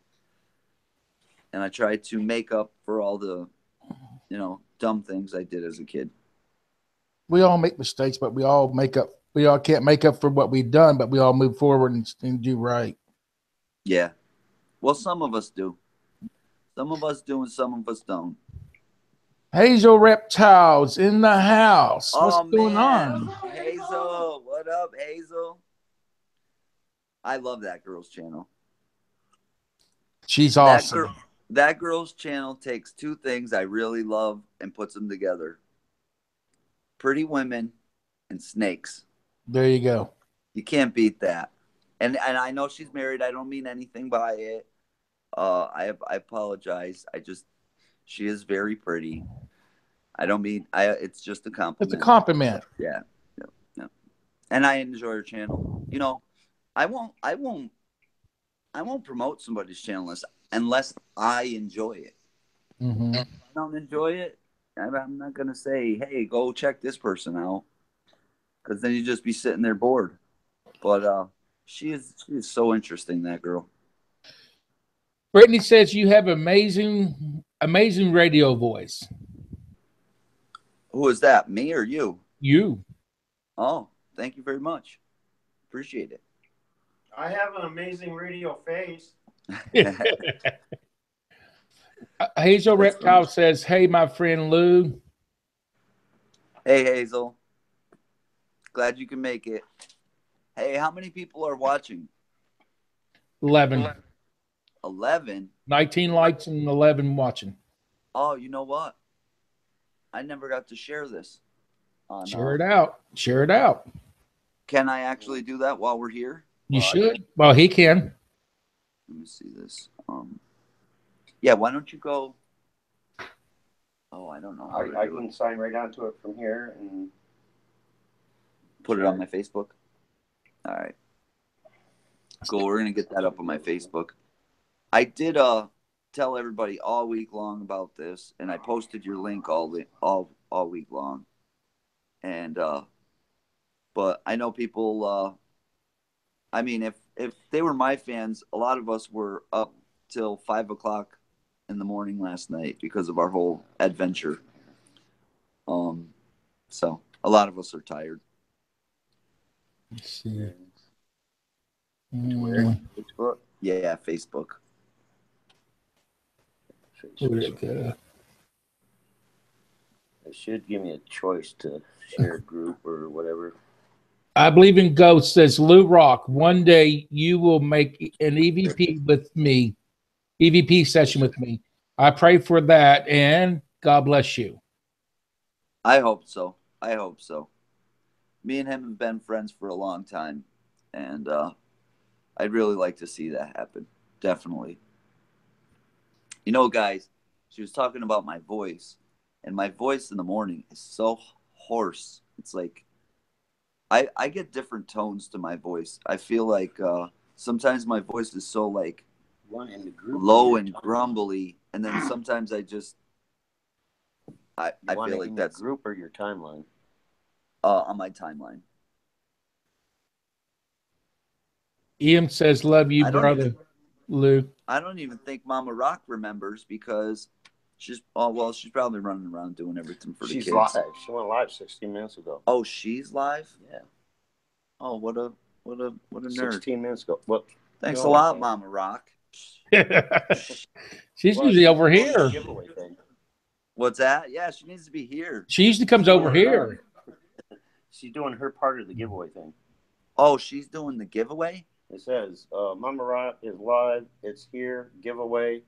tried to make up for all the, dumb things I did as a kid. We all make mistakes, but we all make up. We all can't make up for what we've done, but we all move forward and do right. Yeah. Well, some of us do. Some of us do and some of us don't. Hazel Reptiles in the house. What's going on? Hazel, what up, Hazel? I love that girl's channel. She's awesome. That girl's channel takes 2 things I really love and puts them together. Pretty women and snakes. There you go. You can't beat that. And I know she's married. I don't mean anything by it. I apologize. She is very pretty. I don't mean it's just a compliment. It's a compliment. Yeah. And I enjoy her channel. I won't promote somebody's channel unless I enjoy it. Mm-hmm. If I don't enjoy it, I'm not gonna say, hey, go check this person out, because then you'd just be sitting there bored. But she is so interesting, that girl. Brittany says you have amazing radio voice. Who is that? Me or you? You. Oh, thank you very much. Appreciate it. I have an amazing radio face. Hazel Reptile says, hey, my friend Lou. Hey, Hazel. Glad you can make it. Hey, how many people are watching? 11. 11? 19 likes and 11 watching. Oh, you know what? I never got to share this. Share it out. Share it out. Can I actually do that while we're here? You should. Well, he can. Let me see this. Yeah, why don't you go? Oh, I don't know. I can sign right onto it from here and put it on my Facebook. All right. Cool. We're gonna get that up on my Facebook. I did tell everybody all week long about this, and I posted your link all week long. And but I know people. I mean, if they were my fans, a lot of us were up till 5 o'clock in the morning last night because of our whole adventure. So a lot of us are tired. Let's see. Facebook. Yeah, Facebook. It should give me a choice to share a group or whatever. I believe in ghosts, says Lou Rock. One day you will make an EVP with me, EVP session with me. I pray for that, and God bless you. I hope so. I hope so. Me and him have been friends for a long time, and I'd really like to see that happen. Definitely. You know, guys, she was talking about my voice, and my voice in the morning is so hoarse. It's like I get different tones to my voice. I feel like sometimes my voice is so like low and grumbly, and then sometimes I just I feel like that's group or your timeline. On my timeline. Ian says, "Love you, brother." Lou. I don't even think Mama Rock remembers because she's probably running around doing everything for the kids. She's live. She went live 16 minutes ago. Oh, she's live? Yeah. Oh, what a nerd. 16 minutes ago. Well, thanks a lot, Mama Rock. She's usually over here. Giveaway thing. What's that? Yeah, she needs to be here. She usually comes over here. She's doing her part of the giveaway thing. Oh, she's doing the giveaway? It says, Mama Rock is live. It's here. Giveaway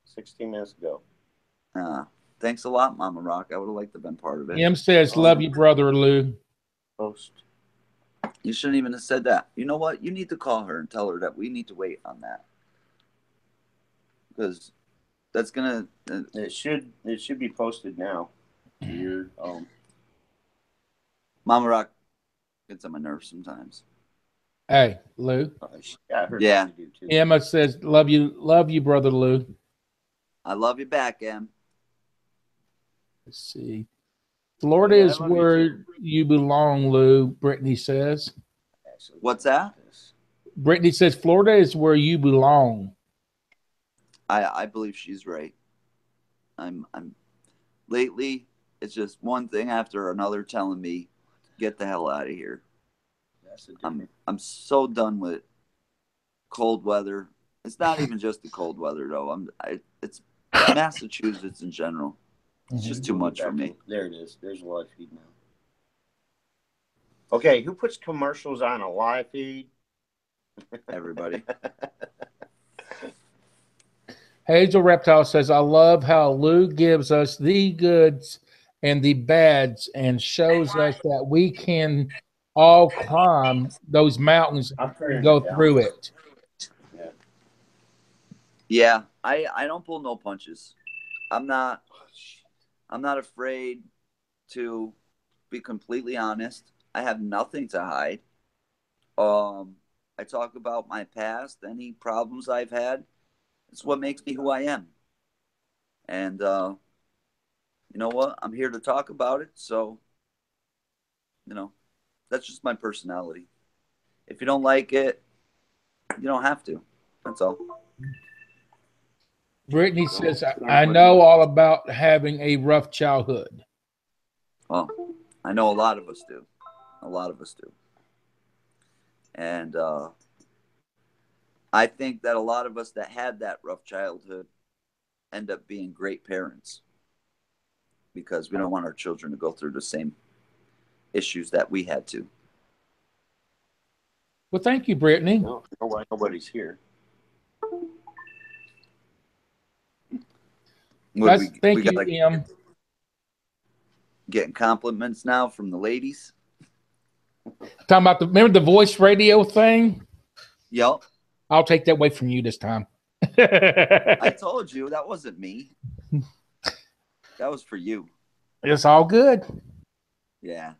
16 minutes ago. Thanks a lot, Mama Rock. I would have liked to have been part of it. Em says, love you, brother Lou. Post. You shouldn't even have said that. You know what? You need to call her and tell her that we need to wait on that. Because that's going to... It should be posted now. Your, Mama Rock gets on my nerves sometimes. Hey, Lou. Yeah. Emma says, love you, brother Lou. I love you back, Em. Let's see. Florida is where you belong, Lou, Brittany says. What's that? Brittany says, Florida is where you belong. I believe she's right. I'm lately, it's just one thing after another telling me, get the hell out of here. I'm so done with cold weather. It's not even just the cold weather though. It's Massachusetts in general. It's just too much for me. There it is. There's a live feed now. Okay, who puts commercials on a live feed? Everybody. Hazel Reptile says, I love how Lou gives us the goods and the bads and shows us that we can all climb those mountains and go through it. Yeah, I don't pull no punches. I'm not afraid to be completely honest. I have nothing to hide. I talk about my past, any problems I've had. It's what makes me who I am. And you know what? I'm here to talk about it. So, that's just my personality. If you don't like it, you don't have to. That's all. Brittany says, I know all about having a rough childhood. Well, I know a lot of us do. A lot of us do. And I think that a lot of us that had that rough childhood end up being great parents because we don't want our children to go through the same issues that we had to. Well, thank you, Brittany. No, nobody's here. Thank you, Em. Getting compliments now from the ladies. Talking about remember the voice radio thing? Yep. I'll take that away from you this time. I told you that wasn't me. That was for you. It's all good. Yeah.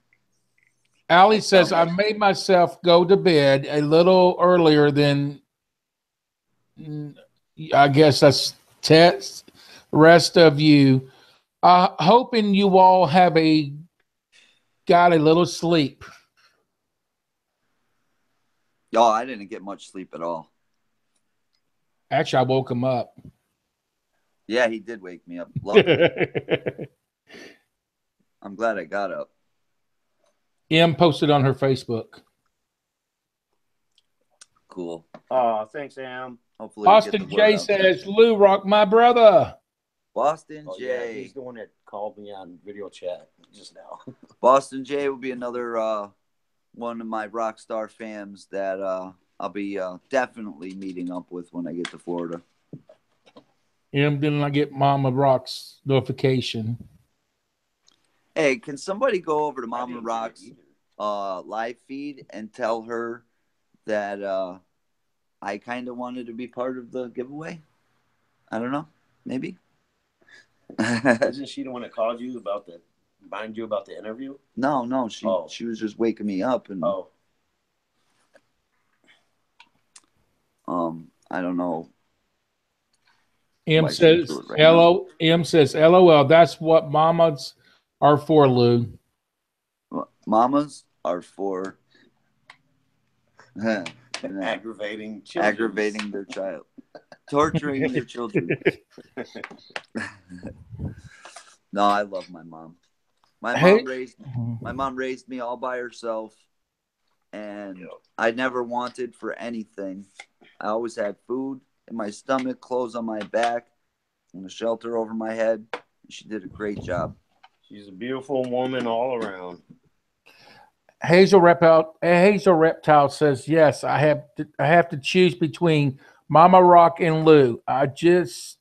Allie says, I made myself go to bed a little earlier than, I guess that's text, rest of you. Hoping you all have got a little sleep. Oh, I didn't get much sleep at all. Actually, I woke him up. Yeah, he did wake me up. Luckily. I'm glad I got up. Em posted on her Facebook. Cool. Oh, thanks, Em. Hopefully, Boston J says, Lou Rock, my brother. Boston J. Yeah, he's the one that called me on video chat just now. Boston J will be another one of my rock star fans that I'll be definitely meeting up with when I get to Florida. Em, didn't I get Mama Rock's notification? Hey, can somebody go over to Mama Rock's live feed and tell her that I kind of wanted to be part of the giveaway? I don't know. Maybe. Isn't she the one that called you about the interview? No. She was just waking me up and I don't know. Em says, Em says, LOL, that's what mamas are for, Lou. Mamas are for aggravating their child. Torturing their children. No, I love my mom. My mom raised me all by herself, and I never wanted for anything. I always had food in my stomach, clothes on my back, and a shelter over my head. She did a great job. She's a beautiful woman all around. Hazel Reptile says, yes, I have to choose between Mama Rock and Lou. I just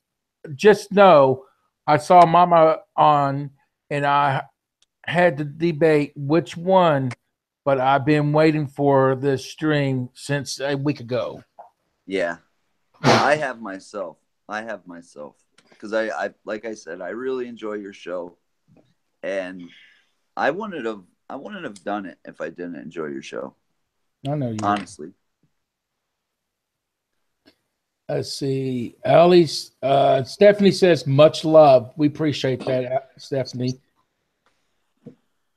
know I saw Mama on and I had to debate which one, but I've been waiting for this stream since a week ago. Yeah. I have myself because I like I said, I really enjoy your show, and I wouldn't have done it if I didn't enjoy your show. I know you. Honestly. Let's see. Stephanie says, much love. We appreciate that, Stephanie.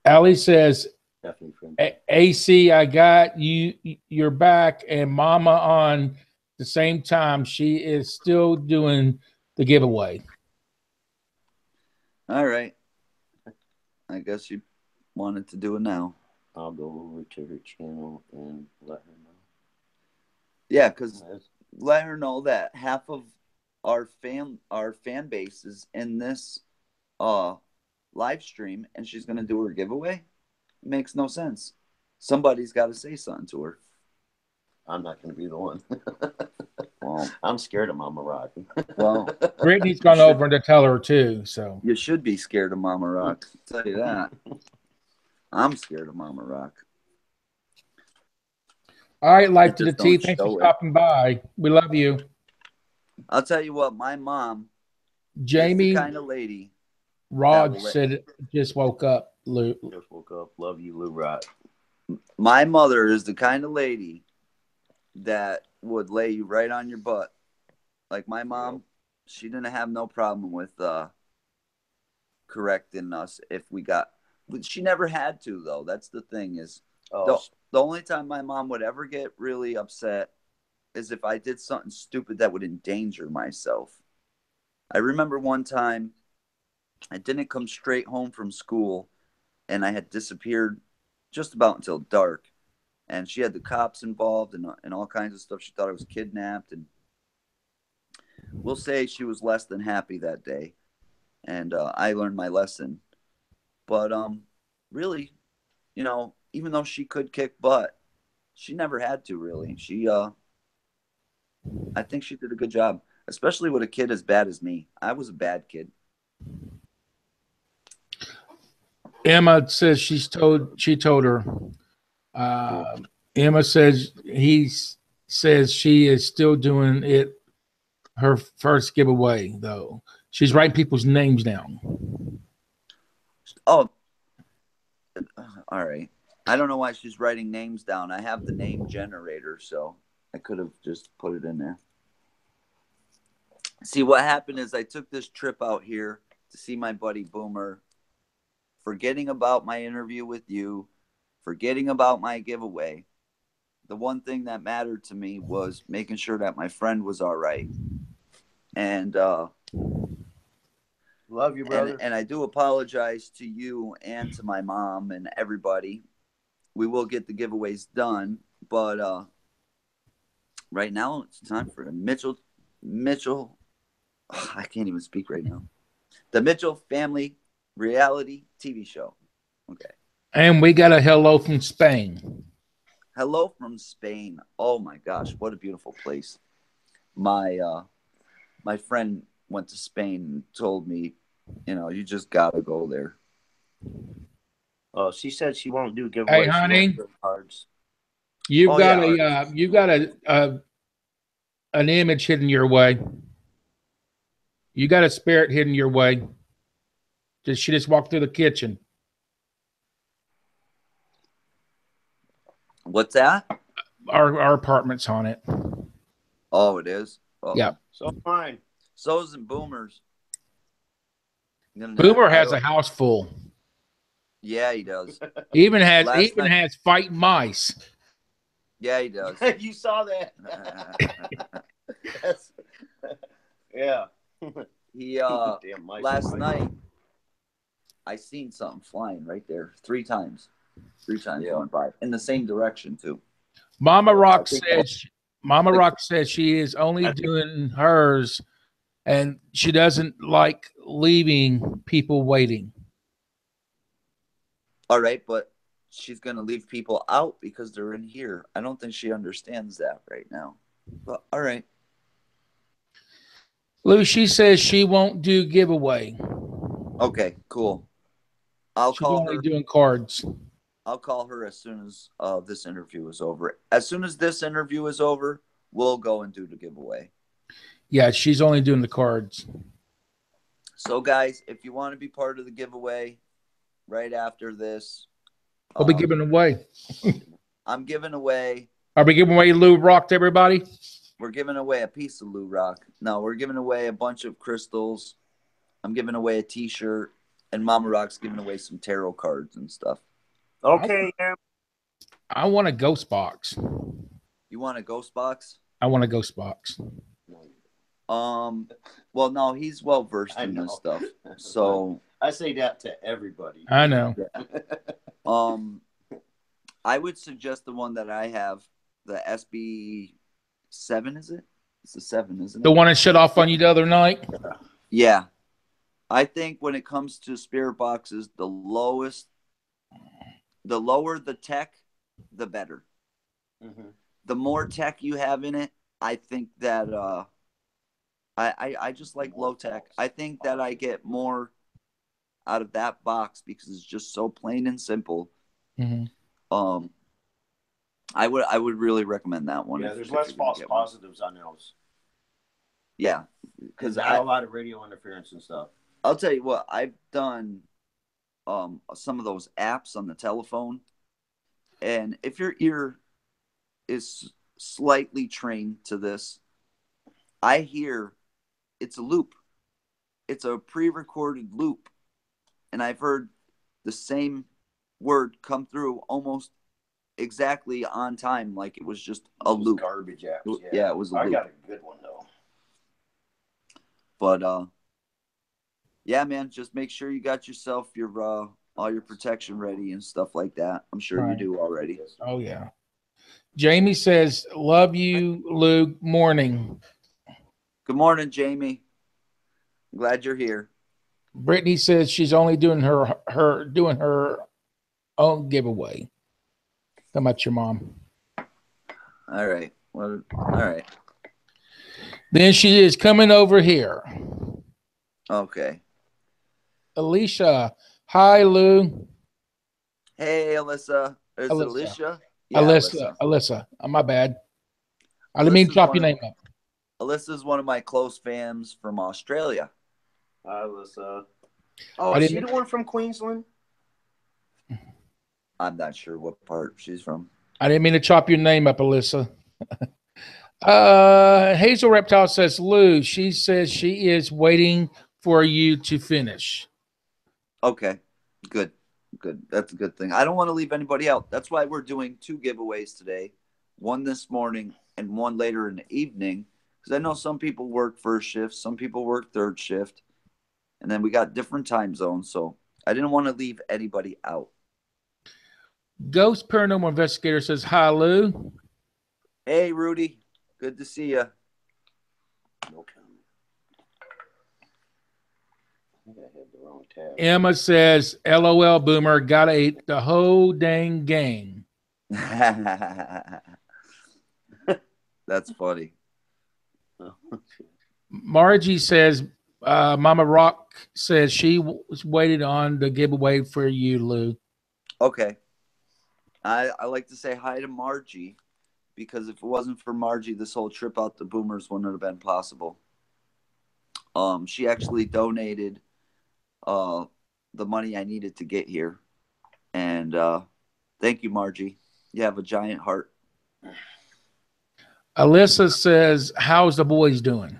Allie says, AC, I got you. You're back, and Mama on the same time. She is still doing the giveaway. All right. I guess you wanted to do it now. I'll go over to her channel and let her know. Yeah, because let her know that half of our fan base is in this live stream, and she's gonna do her giveaway. It makes no sense. Somebody's got to say something to her. I'm not gonna be the one. Well, I'm scared of Mama Rock. Well, Brittany's gone over to tell her too. So you should be scared of Mama Rock. I'll tell you that. I'm scared of Mama Rock. All right, Life to the T. Thanks for stopping by. We love you. I'll tell you what, my mom, Jamie, is the kind of lady. Rod said, just woke up, Lou. Just woke up. Love you, Lou Rod. My mother is the kind of lady that would lay you right on your butt. Like my mom, she didn't have no problem with correcting us if we got. She never had to, though. That's the thing is, the only time my mom would ever get really upset is if I did something stupid that would endanger myself. I remember one time I didn't come straight home from school, and I had disappeared just about until dark. And she had the cops involved and all kinds of stuff. She thought I was kidnapped. And we'll say she was less than happy that day. And I learned my lesson. But really, you know, even though she could kick butt, she never had to really. I think she did a good job, especially with a kid as bad as me. I was a bad kid. Emma says she told her. Emma says says she is still doing it. Her first giveaway though. She's writing people's names down. Oh, all right. I don't know why she's writing names down. I have the name generator, so I could have just put it in there. See, what happened is I took this trip out here to see my buddy Boomer, forgetting about my interview with you, forgetting about my giveaway. The one thing that mattered to me was making sure that my friend was all right. And love you, brother. And I do apologize to you and to my mom and everybody. We will get the giveaways done, but right now it's time for the Mitchell. I can't even speak right now. The Mitchell Family Reality TV Show. Okay. And we got a hello from Spain. Hello from Spain. Oh my gosh, what a beautiful place. My friend went to Spain and told me, you know, you just gotta go there. Oh, she said she won't do giveaways. Hey, honey, cards. You've got an image hidden your way. You got a spirit hidden your way. She just walked through the kitchen. What's that? Our apartment's on it. Oh, it is? Oh. Yeah. So fine. So isn't Boomer's. Boomer has a house full. Yeah, he does. He even has fighting mice. Yeah, he does. You saw that. Yeah. He last night I seen something flying right there 3 times. 3 times going by in the same direction too. Mama Rock says she is only doing hers and she doesn't like leaving people waiting. All right, but she's going to leave people out because they're in here. I don't think she understands that right now. But all right. Lou, she says she won't do giveaway. Okay, cool. She's call her. Doing cards. I'll call her as soon as this interview is over. As soon as this interview is over, we'll go and do the giveaway. Yeah, she's only doing the cards. So, guys, if you want to be part of the giveaway right after this, I'll be giving away. I'm giving away. Are we giving away Lou Rock to everybody? We're giving away a piece of Lou Rock. No, we're giving away a bunch of crystals. I'm giving away a T-shirt, and Mama Rock's giving away some tarot cards and stuff. Okay. I want a ghost box. You want a ghost box? I want a ghost box. Well, no, he's well versed in this stuff. So I say that to everybody. I know. I would suggest the one that I have, the SB7, is it? It's the 7, isn't it? The one that shut off on you the other night? Yeah. I think when it comes to spirit boxes, the lower the tech, the better. Mm-hmm. The more tech you have in it, I think that I just like low tech. I think that I get more out of that box because it's just so plain and simple. Mm-hmm. I would really recommend that one. Yeah, there's less false positives on those. Yeah, because I have a lot of radio interference and stuff. I'll tell you what, I've done some of those apps on the telephone, and if your ear is slightly trained to this, I hear it's a loop. It's a pre-recorded loop and I've heard the same word come through almost exactly on time, like it was just a loop. Garbage apps. Yeah, it was a loop. I got a good one though. But yeah, man, just make sure you got yourself your all your protection ready and stuff like that. I'm sure you do already. Oh yeah. Jamie says, "Love you, Lou. Morning." Good morning, Jamie. I'm glad you're here. Brittany says she's only doing her own giveaway. How about your mom? All right. Well, all right. Then she is coming over here. Okay. Alicia. Hi, Lou. Hey, Alyssa. Is it Alicia? Yeah, Alyssa. My bad. I didn't mean to chop your name up. Alyssa's one of my close fans from Australia. Hi, Alyssa. Oh, is she the one from Queensland? I'm not sure what part she's from. I didn't mean to chop your name up, Alyssa. Hazel Reptile says, Lou, she says she is waiting for you to finish. Okay, good. That's a good thing. I don't want to leave anybody out. That's why we're doing 2 giveaways today. One this morning and one later in the evening. Because I know some people work first shift, some people work third shift. And then we got different time zones. So I didn't want to leave anybody out. Ghost Paranormal Investigator says, hi, Lou. Hey, Rudy. Good to see you. No comment. I think I had the wrong tab. Emma says, LOL, Boomer, gotta eat the whole dang gang. That's funny. Margie says, Mama Rock says she was waiting on the giveaway for you, Lou. Okay. I like to say hi to Margie because if it wasn't for Margie, this whole trip out to Boomers wouldn't have been possible. She actually donated the money I needed to get here. And thank you, Margie. You have a giant heart. Alyssa says, how's the boys doing?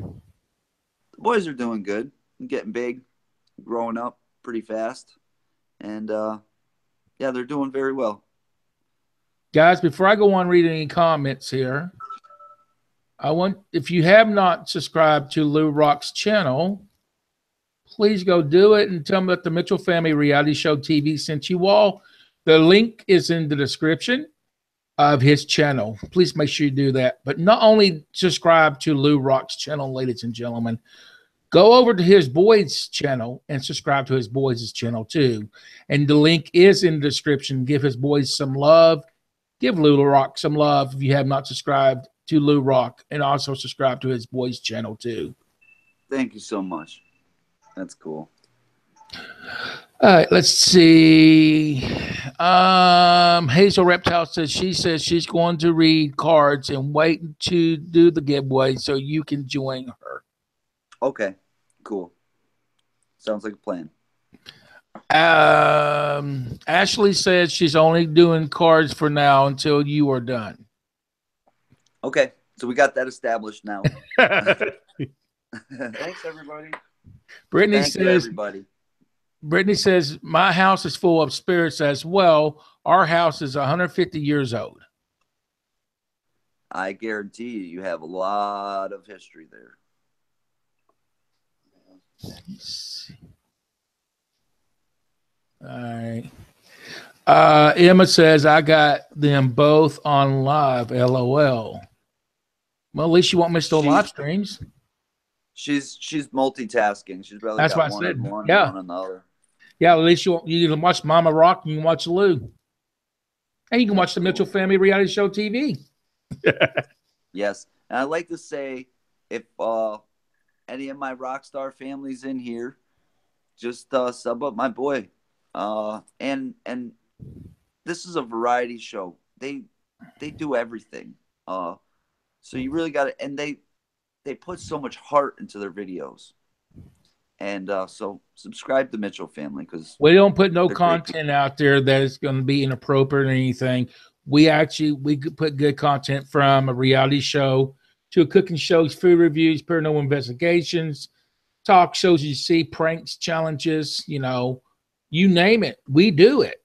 The boys are doing good. Getting big, growing up pretty fast. And yeah, they're doing very well. Guys, before I go on reading any comments here, if you have not subscribed to Lou Rock's channel, please go do it and tell me that the Mitchell Family Reality Show TV sent you all. The link is in the description of his channel. Please make sure you do that. But not only subscribe to Lou Rock's channel, ladies and gentlemen, go over to his boys' channel and subscribe to his boys' channel too. And the link is in the description. Give his boys some love. Give Lou Rock some love if you have not subscribed to Lou Rock, and also subscribe to his boys' channel too. Thank you so much. That's cool. All right, let's see. Hazel Reptile says she's going to read cards and wait to do the giveaway so you can join her. Okay, cool. Sounds like a plan. Ashley says she's only doing cards for now until you are done. Okay, so we got that established now. Thanks, everybody. Brittany says, my house is full of spirits as well. Our house is 150 years old. I guarantee you have a lot of history there. All right. Emma says, I got them both on live, LOL. Well, at least you won't miss the live streams. She's multitasking. She's probably That's got what I one said. on one, Yeah. one on the other. Yeah, at least you can watch Mama Rock and you can watch Lou. And you can watch the Mitchell Family Reality Show TV. Yes. And I'd like to say, if any of my rock star families in here, just sub up my boy. And this is a variety show. They do everything. So you really got to, and they put so much heart into their videos. And so subscribe to Mitchell Family because we don't put no content out there that is going to be inappropriate or anything. We put good content from a reality show to a cooking show, food reviews, paranormal investigations, talk shows. You see pranks, challenges. You know, You name it, we do it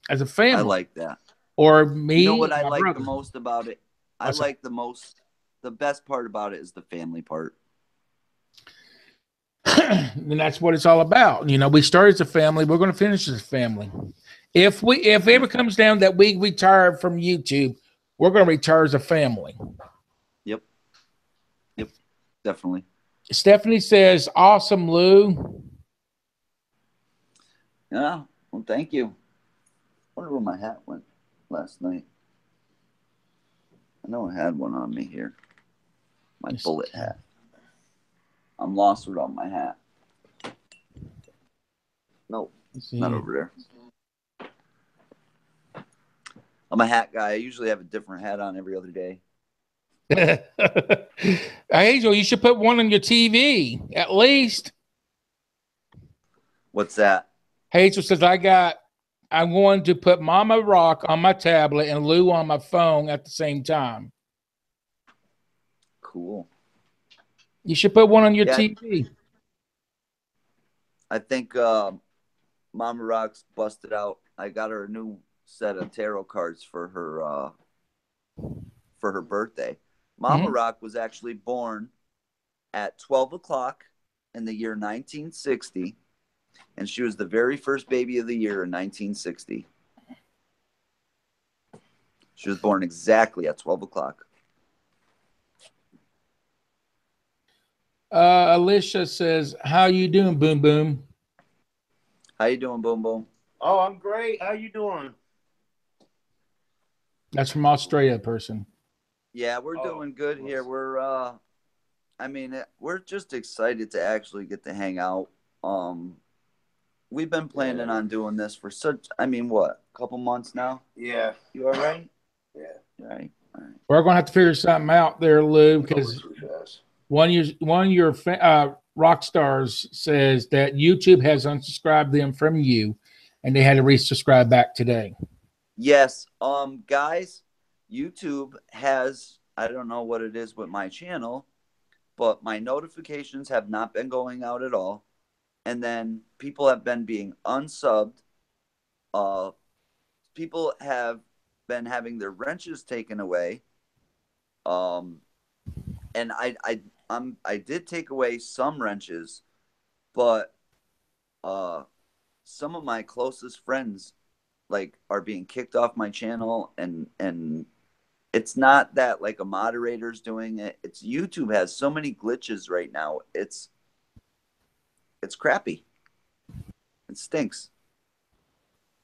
as a family. I like that. Or me. You know what I like brother. the most about it? The best part about it is the family part. And that's what it's all about. You know, we started as a family. We're going to finish as a family. If it ever comes down that we retire from YouTube, we're going to retire as a family. Yep, definitely. Stephanie says, "Awesome, Lou." Yeah, well, thank you. I wonder where my hat went last night. I know I had one on me here. My bullet hat. I'm lost without my hat. No, not over there. I'm a hat guy. I usually have a different hat on every other day. Hazel, you should put one on your TV at least. What's that? Hazel says, I'm going to put Mama Rock on my tablet and Lou on my phone at the same time. Cool. You should put one on your TV. I think Mama Rock's busted out. I got her a new set of tarot cards for her birthday. Mama Rock was actually born at 12 o'clock in the year 1960, and she was the very first baby of the year in 1960. She was born exactly at 12 o'clock. Alicia says, "How you doing, Boom Boom?" How you doing, Boom Boom? Oh, I'm great. How you doing? That's from Australia, person. Yeah, we're doing good here. We're we're just excited to actually get to hang out. We've been planning on doing this for a couple months now? Yeah. You all right? Yeah. All right. We're going to have to figure something out there, Lou, because one of your rock stars says that YouTube has unsubscribed them from you, and they had to resubscribe back today. Yes. Guys, YouTube has, I don't know what it is with my channel, but my notifications have not been going out at all. And then people have been being unsubbed. People have been having their wrenches taken away. And I did take away some wrenches, but some of my closest friends are being kicked off my channel, and it's not that like a moderator's doing it. It's YouTube has so many glitches right now. It's crappy. It stinks.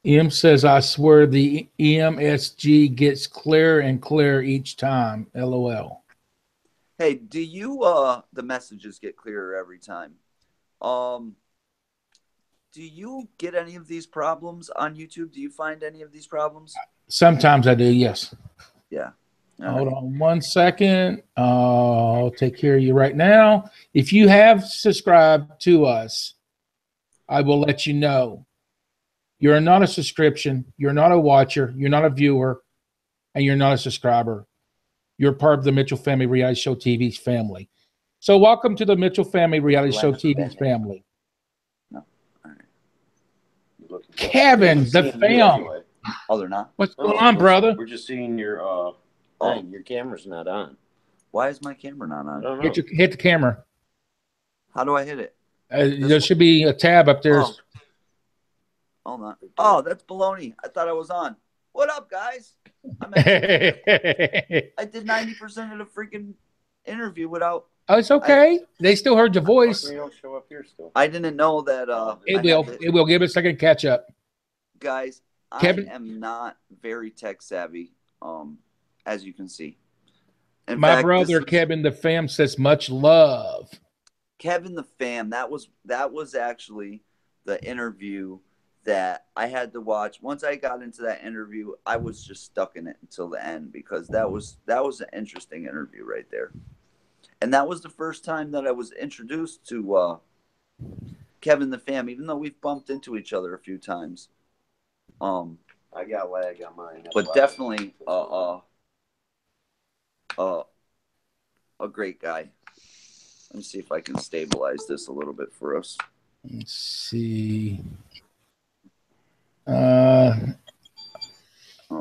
Em says, "I swear the EMSG gets clearer and clearer each time." LOL. Hey, do you the messages get clearer every time? Do you get any of these problems on YouTube? Do you find any of these problems? Sometimes I do, yes. Yeah. Hold on 1 second. I'll take care of you right now. If you have subscribed to us, I will let you know. You're not a subscription. You're not a watcher. You're not a viewer. And you're not a subscriber. You're part of the Mitchell Family Reality Show TV's family. So welcome to the Mitchell Family Reality Show TV's family. No. All right. Kevin, the fam. Oh, they're not? What's going on, brother? We're just seeing your thing. Your camera's not on. Why is my camera not on? I don't know. Hit the camera. How do I hit it? There should be a tab up there. Oh. Hold on. Oh, that's baloney. I thought I was on. What up, guys? I did 90% of the freaking interview without. Oh, it's okay. They still heard your voice. You don't show up here still. I didn't know that. It will. Give it a second to catch up. Guys, Kevin? I am not very tech savvy, as you can see. In My fact, brother Kevin the fam says much love. Kevin the fam. That was actually the interview that I had to watch. Once I got into that interview, I was just stuck in it until the end, because that was an interesting interview right there. And that was the first time that I was introduced to Kevin the fam, even though we've bumped into each other a few times. I got lag on mine. But definitely a great guy. Let me see if I can stabilize this a little bit for us. Let's see.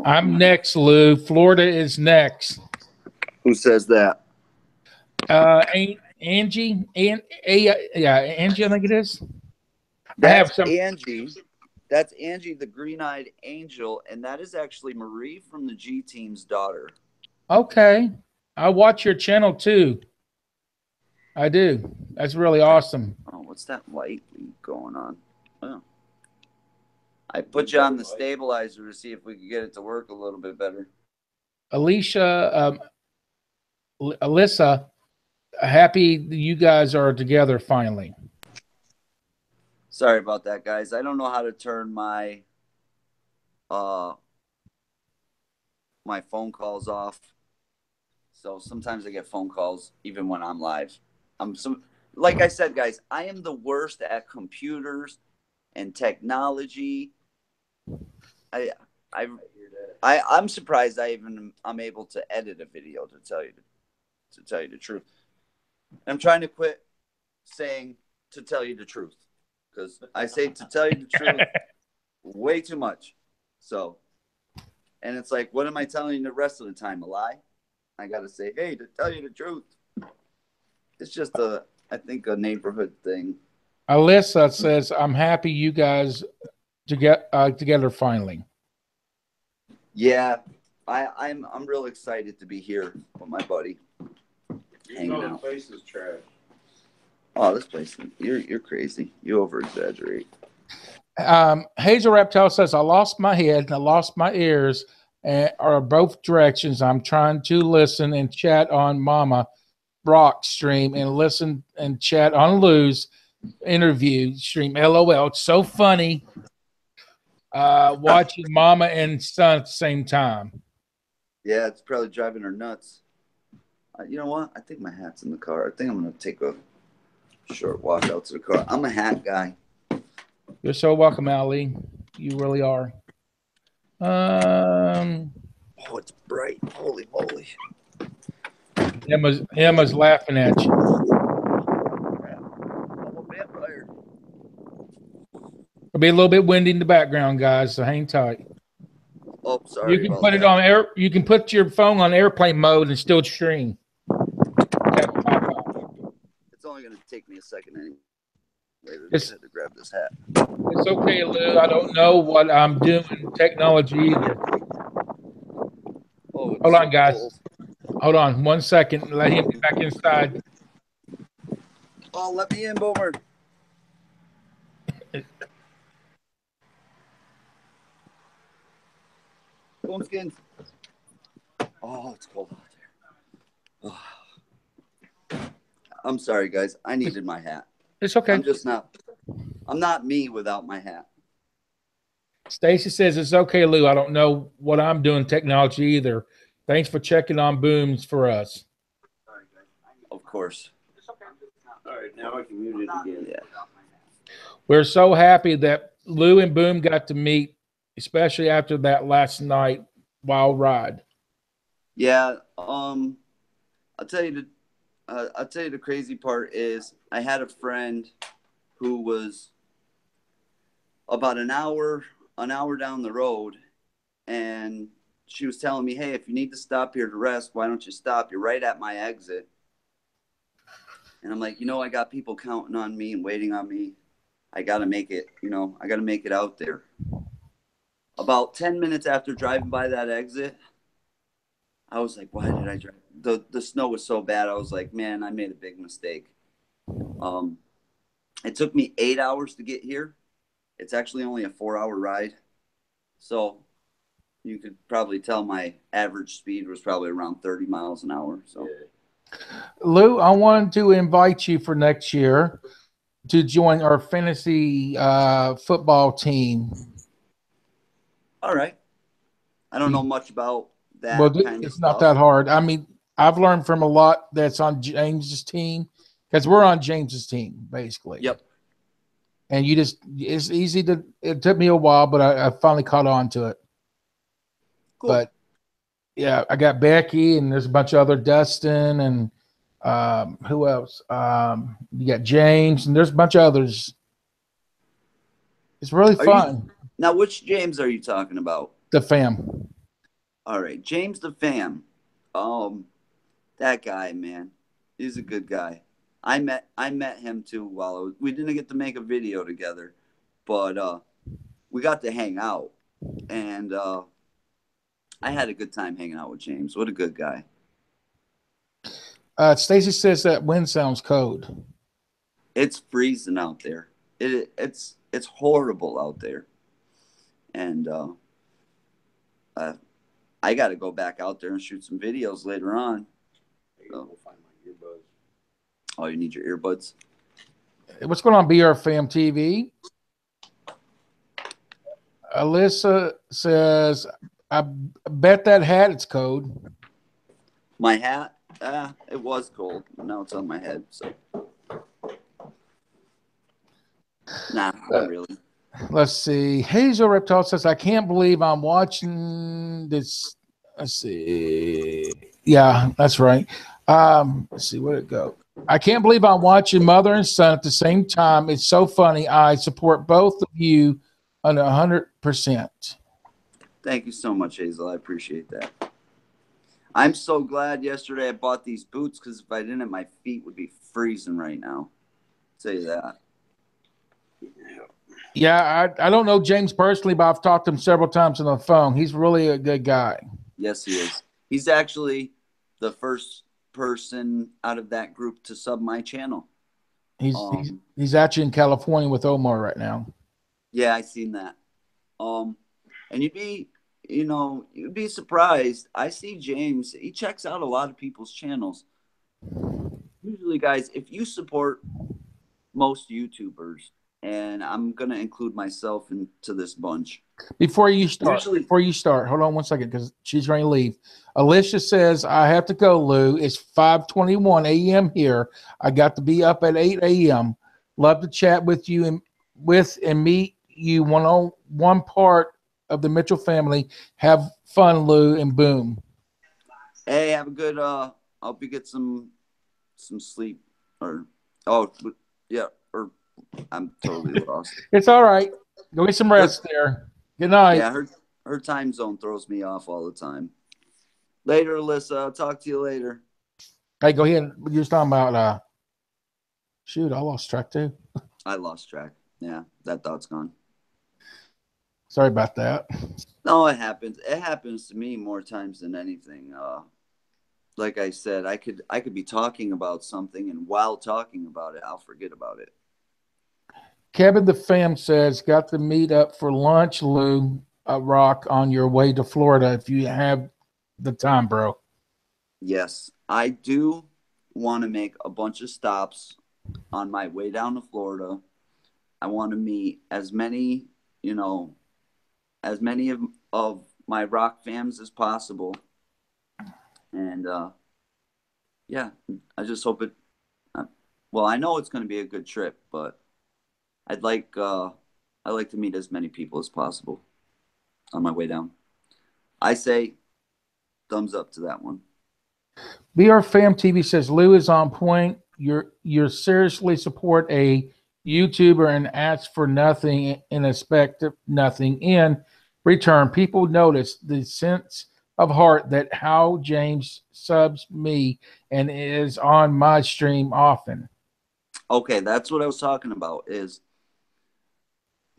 I'm next, Lou. Florida is next. Who says that? Angie, Angie, I think it is. That's Angie. That's Angie, the green-eyed angel, and that is actually Marie from the G Team's daughter. Okay, I watch your channel too. I do. That's really awesome. Oh, what's that light going on? Oh. I put you on the stabilizer to see if we could get it to work a little bit better. Alyssa, happy you guys are together finally. Sorry about that, guys. I don't know how to turn my my phone calls off. So sometimes I get phone calls even when I'm live. Like I said, guys, I am the worst at computers and technology. I'm surprised I'm able to edit a video, to tell you the truth. I'm trying to quit saying to tell you the truth, because I say to tell you the truth way too much. So, and it's like, what am I telling you the rest of the time? A lie? I got to say, hey, to tell you the truth. It's just I think a neighborhood thing. Alyssa says, I'm happy you guys together finally. Yeah, I'm real excited to be here with my buddy. Hanging out. The place is trash. Oh, this place, you're crazy. You over exaggerate. Hazel Reptile says, I lost my head and I lost my ears are both directions. I'm trying to listen and chat on Momma Rock stream and listen and chat on Lou's interview stream. LOL. It's so funny watching Momma and son at the same time. Yeah, it's probably driving her nuts. You know what? I think my hat's in the car. I think I'm going to take a short walk out to the car. I'm a hat guy. You're so welcome, Ali. You really are. Oh, it's bright. Holy moly. Emma's laughing at you. I'm a vampire. It'll be a little bit windy in the background, guys, so hang tight. Oh, sorry. You can put it on air. You can put your phone on airplane mode and still stream. It's only going to take me a second anyway. I just had to grab this hat. It's okay, Lou. I don't know what I'm doing technology either. Oh, hold on, guys. Cold. Hold on 1 second. Let him get back inside. Oh, let me in, Boomer. Boomskins. Oh, it's cold out there. Oh. I'm sorry, guys. I needed my hat. It's okay. I'm not me without my hat. Stacy says, it's okay, Lou. I don't know what I'm doing technology either. Thanks for checking on Booms for us. Of course. All right, now I can mute it again. Yeah. We're so happy that Lou and Boom got to meet, especially after that last night wild ride. Yeah. I'll tell you the crazy part is I had a friend who was about an hour down the road, and she was telling me, hey, if you need to stop here to rest, why don't you stop? You're right at my exit. And I'm like, I got people counting on me and waiting on me. I got to make it, I got to make it out there. About 10 minutes after driving by that exit, I was like, why did I drive? The snow was so bad. I was like, man, I made a big mistake. It took me 8 hours to get here. It's actually only a 4-hour ride. So you could probably tell my average speed was probably around 30 miles an hour. So, Lou, I wanted to invite you for next year to join our fantasy football team. All right. I don't know much about that. Well, it's not that hard. I mean, I've learned from a lot that's on James's team, because we're on James's team, basically. Yep. And it's easy it took me a while, but I finally caught on to it. Cool. But yeah, I got Becky, and there's a bunch of other Dustin, and who else? You got James, and there's a bunch of others. It's really fun. Now, which James are you talking about? The fam. All right, James the fam. That guy, man, he's a good guy. I met him too while we didn't get to make a video together, but we got to hang out, and I had a good time hanging out with James. What a good guy. Stacy says that wind sounds cold. It's freezing out there. It's horrible out there, and I got to go back out there and shoot some videos later on. Go find my earbuds. Oh, you need your earbuds? What's going on, BR Fam TV? Alyssa says, I bet that hat is cold. My hat? It was cold. Now it's on my head. So, nah, not really. Let's see. Hazel Reptile says, I can't believe I'm watching this. Let's see. Yeah, that's right. Let's see, where'd it go? I can't believe I'm watching mother and son at the same time. It's so funny. I support both of you 100%. Thank you so much, Hazel. I appreciate that. I'm so glad yesterday I bought these boots because if I didn't, my feet would be freezing right now. I'll tell you that. Yeah, I don't know James personally, but I've talked to him several times on the phone. He's really a good guy. Yes, he is. He's actually the first person out of that group to sub my channel. He's actually in California with Omar right now. Yeah, I seen that. And you'd be surprised. I see James. He checks out a lot of people's channels. Usually, guys, if you support most YouTubers, and I'm gonna include myself into this bunch. Before you start, hold on one second because she's ready to leave. Alicia says, I have to go, Lou. It's 5:21 a.m. here. I got to be up at 8 a.m. Love to chat with you and meet you one part of the Mitchell family. Have fun, Lou, and boom. Hey, have a good hope you get some sleep or I'm totally lost. It's all right. Go get some rest there. Good night. Yeah, her time zone throws me off all the time. Later, Alyssa. I'll talk to you later. Hey, go ahead. You're talking about shoot, I lost track too. I lost track. Yeah, that thought's gone. Sorry about that. No, it happens. It happens to me more times than anything. Like I said, I could be talking about something, and while talking about it, I'll forget about it. Kevin the fam says, got to meet up for lunch, Lou, Rock, on your way to Florida if you have the time, bro. Yes, I do want to make a bunch of stops on my way down to Florida. I want to meet as many of my rock fams as possible. And, yeah, I just hope it, well, I know it's going to be a good trip, but I'd like to meet as many people as possible on my way down. I say thumbs up to that one. BR Fam TV says, Lou is on point. You're seriously support a YouTuber and ask for nothing and expect nothing in return. People notice the sense of heart that how James subs me and is on my stream often. Okay, that's what I was talking about is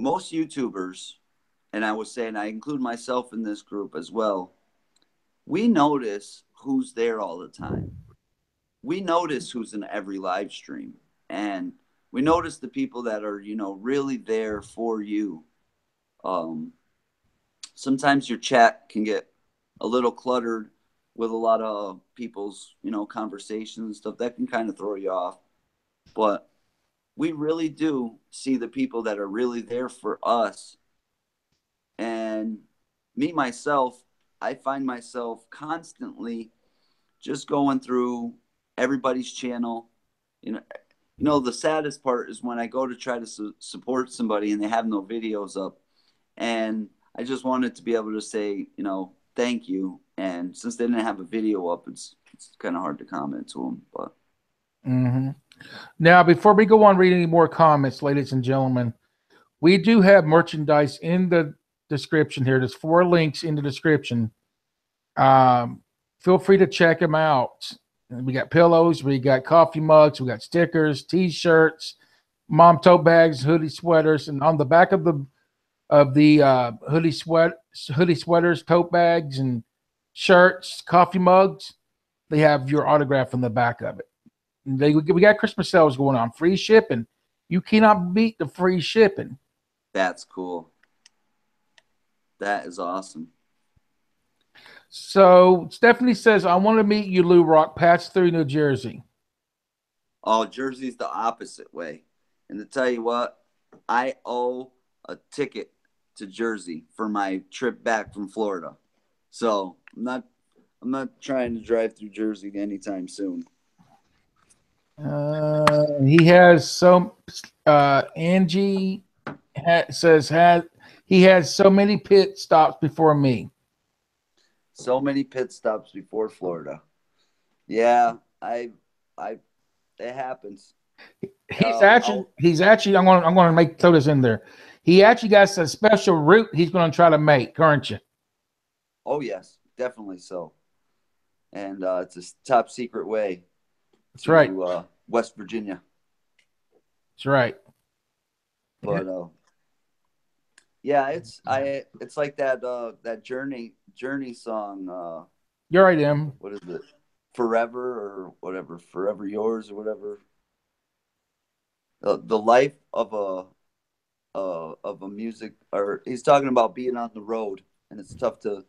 most YouTubers, and I was saying I include myself in this group as well, we notice who's there all the time. We notice who's in every live stream, and we notice the people that are, really there for you. Sometimes your chat can get a little cluttered with a lot of people's, conversations and stuff that can kind of throw you off. But we really do see the people that are really there for us. And me, myself, I find myself constantly just going through everybody's channel. The saddest part is when I go to try to support somebody and they have no videos up. And I just wanted to be able to say, thank you. And since they didn't have a video up, it's kind of hard to comment to them. But Now, before we go on reading any more comments, ladies and gentlemen, We do have merchandise in the description here. There's 4 links in the description. Feel free to check them out. We got pillows, we got coffee mugs, we got stickers, t-shirts, mom tote bags, hoodie sweaters, and on the back of the hoodie sweaters, tote bags, and shirts, coffee mugs, they have your autograph on the back of it. We got Christmas sales going on, free shipping. You cannot beat the free shipping. That's cool. That is awesome. So Stephanie says, I want to meet you, Lou Rock. Pass through New Jersey. Oh, Jersey's the opposite way. And to tell you what, I owe a ticket to Jersey for my trip back from Florida. So I'm not trying to drive through Jersey anytime soon. He has so Angie says he has so many pit stops before me. So many pit stops before Florida. Yeah, it happens. He's actually. I'm going to throw this in there. He actually got a special route he's going to try to make, aren't you? Oh yes, definitely so. And it's a top secret way. That's right. West Virginia. That's right. But yeah, it's like that Journey song. You're right, Em. What is it? Forever or whatever. Forever Yours or whatever. The life of a music, or he's talking about being on the road, and it's tough to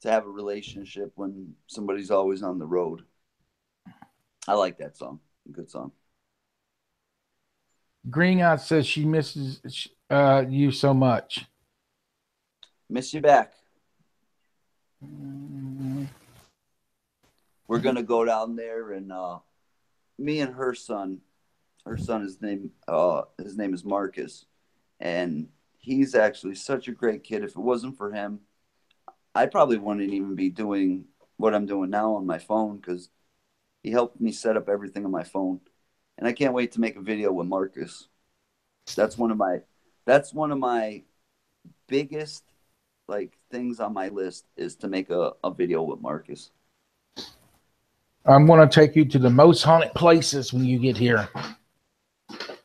have a relationship when somebody's always on the road. I like that song. Good song. Green Out says she misses you so much. Miss you back. We're gonna go down there, and me and her son. His name is Marcus, and he's actually such a great kid. If it wasn't for him, I probably wouldn't even be doing what I'm doing now on my phone, because he helped me set up everything on my phone. And I can't wait to make a video with Marcus. That's one of my biggest things on my list, is to make a video with Marcus. I'm going to take you to the most haunted places when you get here.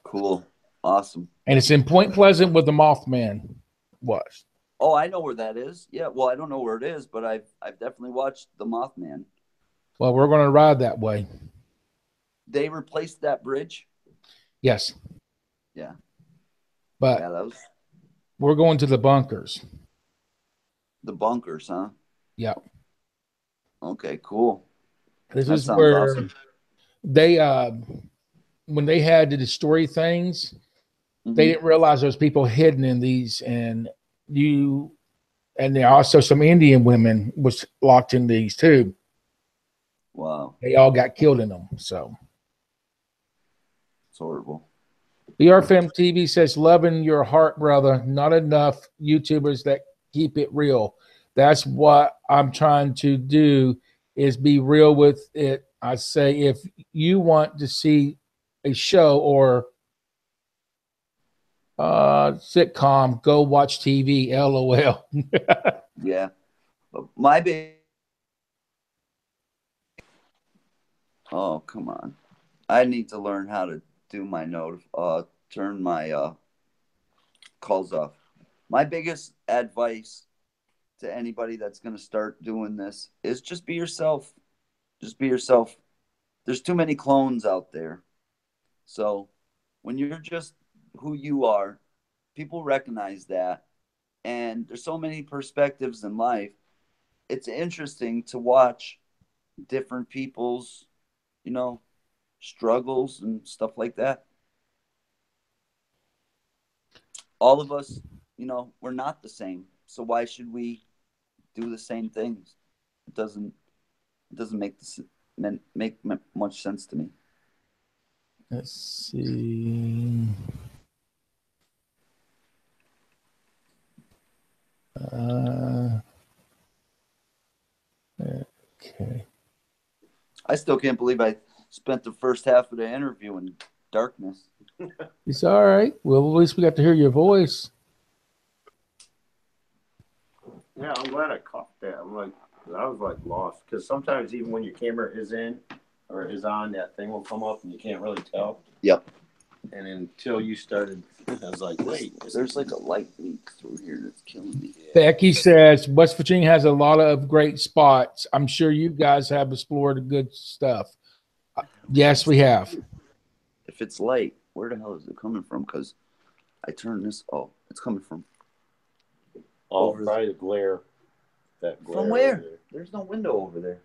Cool. Awesome. And it's in Point Pleasant where the Mothman was. Oh, I know where that is. Yeah, well, I don't know where it is, but I've definitely watched the Mothman. Well, we're going to ride that way. They replaced that bridge? Yes. Yeah. But yeah, we're going to the bunkers. The bunkers, huh? Yeah. Okay, cool. This is where awesome. They when they had to destroy things, they didn't realize there's people hidden in these, and there also some Indian women was locked in these too. Wow. They all got killed in them. So it's horrible. BRFM TV says, loving your heart, brother. Not enough YouTubers that keep it real. That's what I'm trying to do, is be real with it. I say, if you want to see a show or sitcom, go watch TV. LOL. Yeah. My big. Oh, come on. I need to learn how to do my turn my calls off. My biggest advice to anybody that's going to start doing this is just be yourself. Just be yourself. There's too many clones out there. So when you're just who you are, people recognize that. And there's so many perspectives in life. It's interesting to watch different people's, struggles and stuff like that. All of us, we're not the same. So why should we do the same things? It doesn't make much sense to me. Let's see. Okay. I still can't believe I spent the first half of the interview in darkness. It's all right. Well, at least we got to hear your voice. Yeah, I'm glad I caught that. I was like lost because sometimes even when your camera is in or is on, that thing will come up and you can't really tell. Yep. And until you started, I was like, wait, there's like a light leak through here that's killing me. Becky says West Virginia has a lot of great spots. I'm sure you guys have explored the good stuff. Yes, we have. If it's light, where the hell is it coming from? Because I turned this. Oh, it's coming from. Probably the glare. That glare. From where? There's no window over there.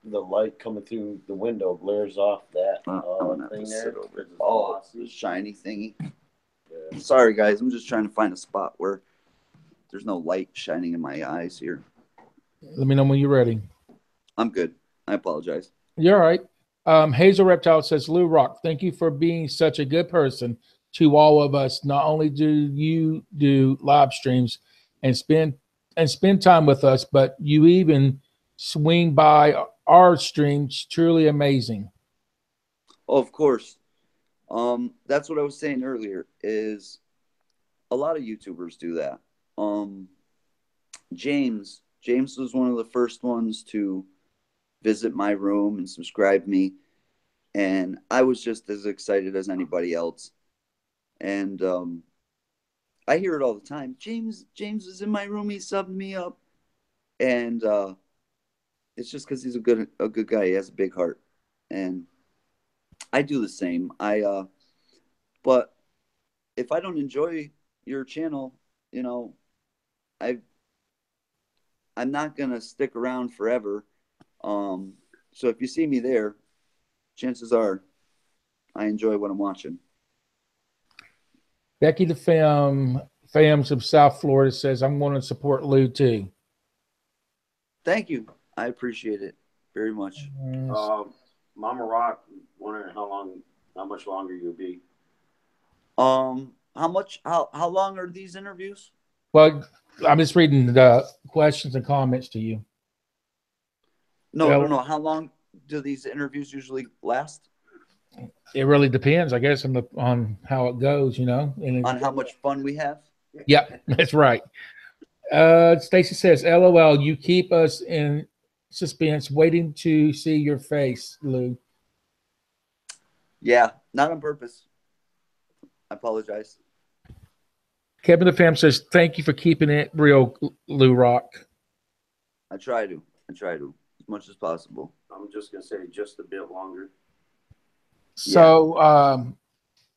The light coming through the window glares off that thing there. Oh, it's the shiny thingy. Yeah. Sorry, guys. I'm just trying to find a spot where there's no light shining in my eyes here. Let me know when you're ready. I'm good. I apologize. You're all right. Hazel Reptile says, Lou Rock, thank you for being such a good person to all of us. Not only do you do live streams and spend time with us, but you even swing by our streams. Truly amazing. Oh, of course. That's what I was saying earlier, is a lot of YouTubers do that. James was one of the first ones to visit my room and subscribe me, and I was just as excited as anybody else. And I hear it all the time. James is in my room. He subbed me up, and it's just because he's a good guy. He has a big heart, and I do the same. But if I don't enjoy your channel, you know, I'm not gonna stick around forever. So if you see me there, chances are I enjoy what I'm watching. Becky the Fams of South Florida says, I'm going to support Lou too. Thank you. I appreciate it very much. Momma Rock, wondering how much longer you'll be. How long are these interviews? Well, I'm just reading the questions and comments to you. No. How long do these interviews usually last? It really depends, I guess, on how it goes, you know. And on how much fun we have? Yep, that's right. Stacy says, LOL, you keep us in suspense waiting to see your face, Lou. Yeah, not on purpose. I apologize. Kevin the Fam says, thank you for keeping it real, Lou Rock. I try to as much as possible. I'm just going to say just a bit longer. So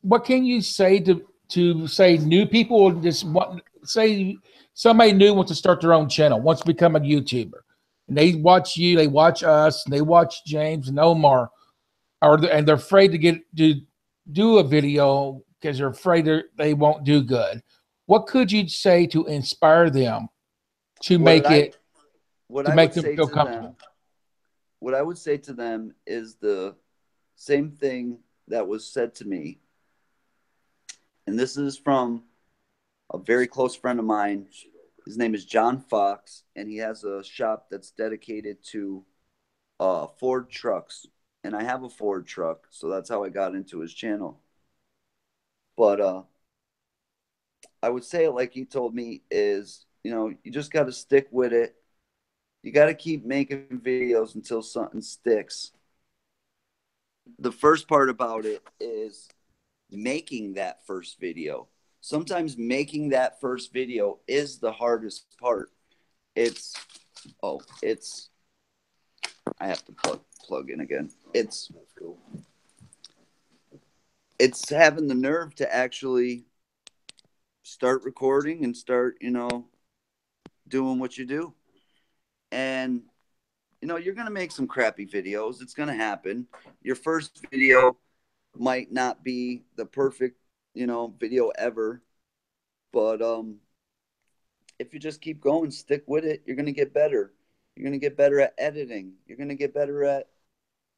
what can you say to say new people just say somebody new wants to start their own channel, wants to become a YouTuber, and they watch you, they watch us, and they watch James and Omar, and they're afraid to do a video because they're afraid they won't do good. What could you say to inspire them to make them feel comfortable? What I would say to them is the same thing that was said to me. And this is from a very close friend of mine. His name is John Fox, and he has a shop that's dedicated to Ford trucks. And I have a Ford truck, so that's how I got into his channel. But I would say it like he told me is, you know, you just got to stick with it. You got to keep making videos until something sticks. The first part about it is making that first video. Sometimes making that first video is the hardest part. I have to plug in again. It's having the nerve to actually start recording and start, you know, doing what you do. And, you know, you're going to make some crappy videos. It's going to happen. Your first video might not be the perfect, you know, video ever. But if you just keep going, stick with it, you're going to get better. You're going to get better at editing. You're going to get better at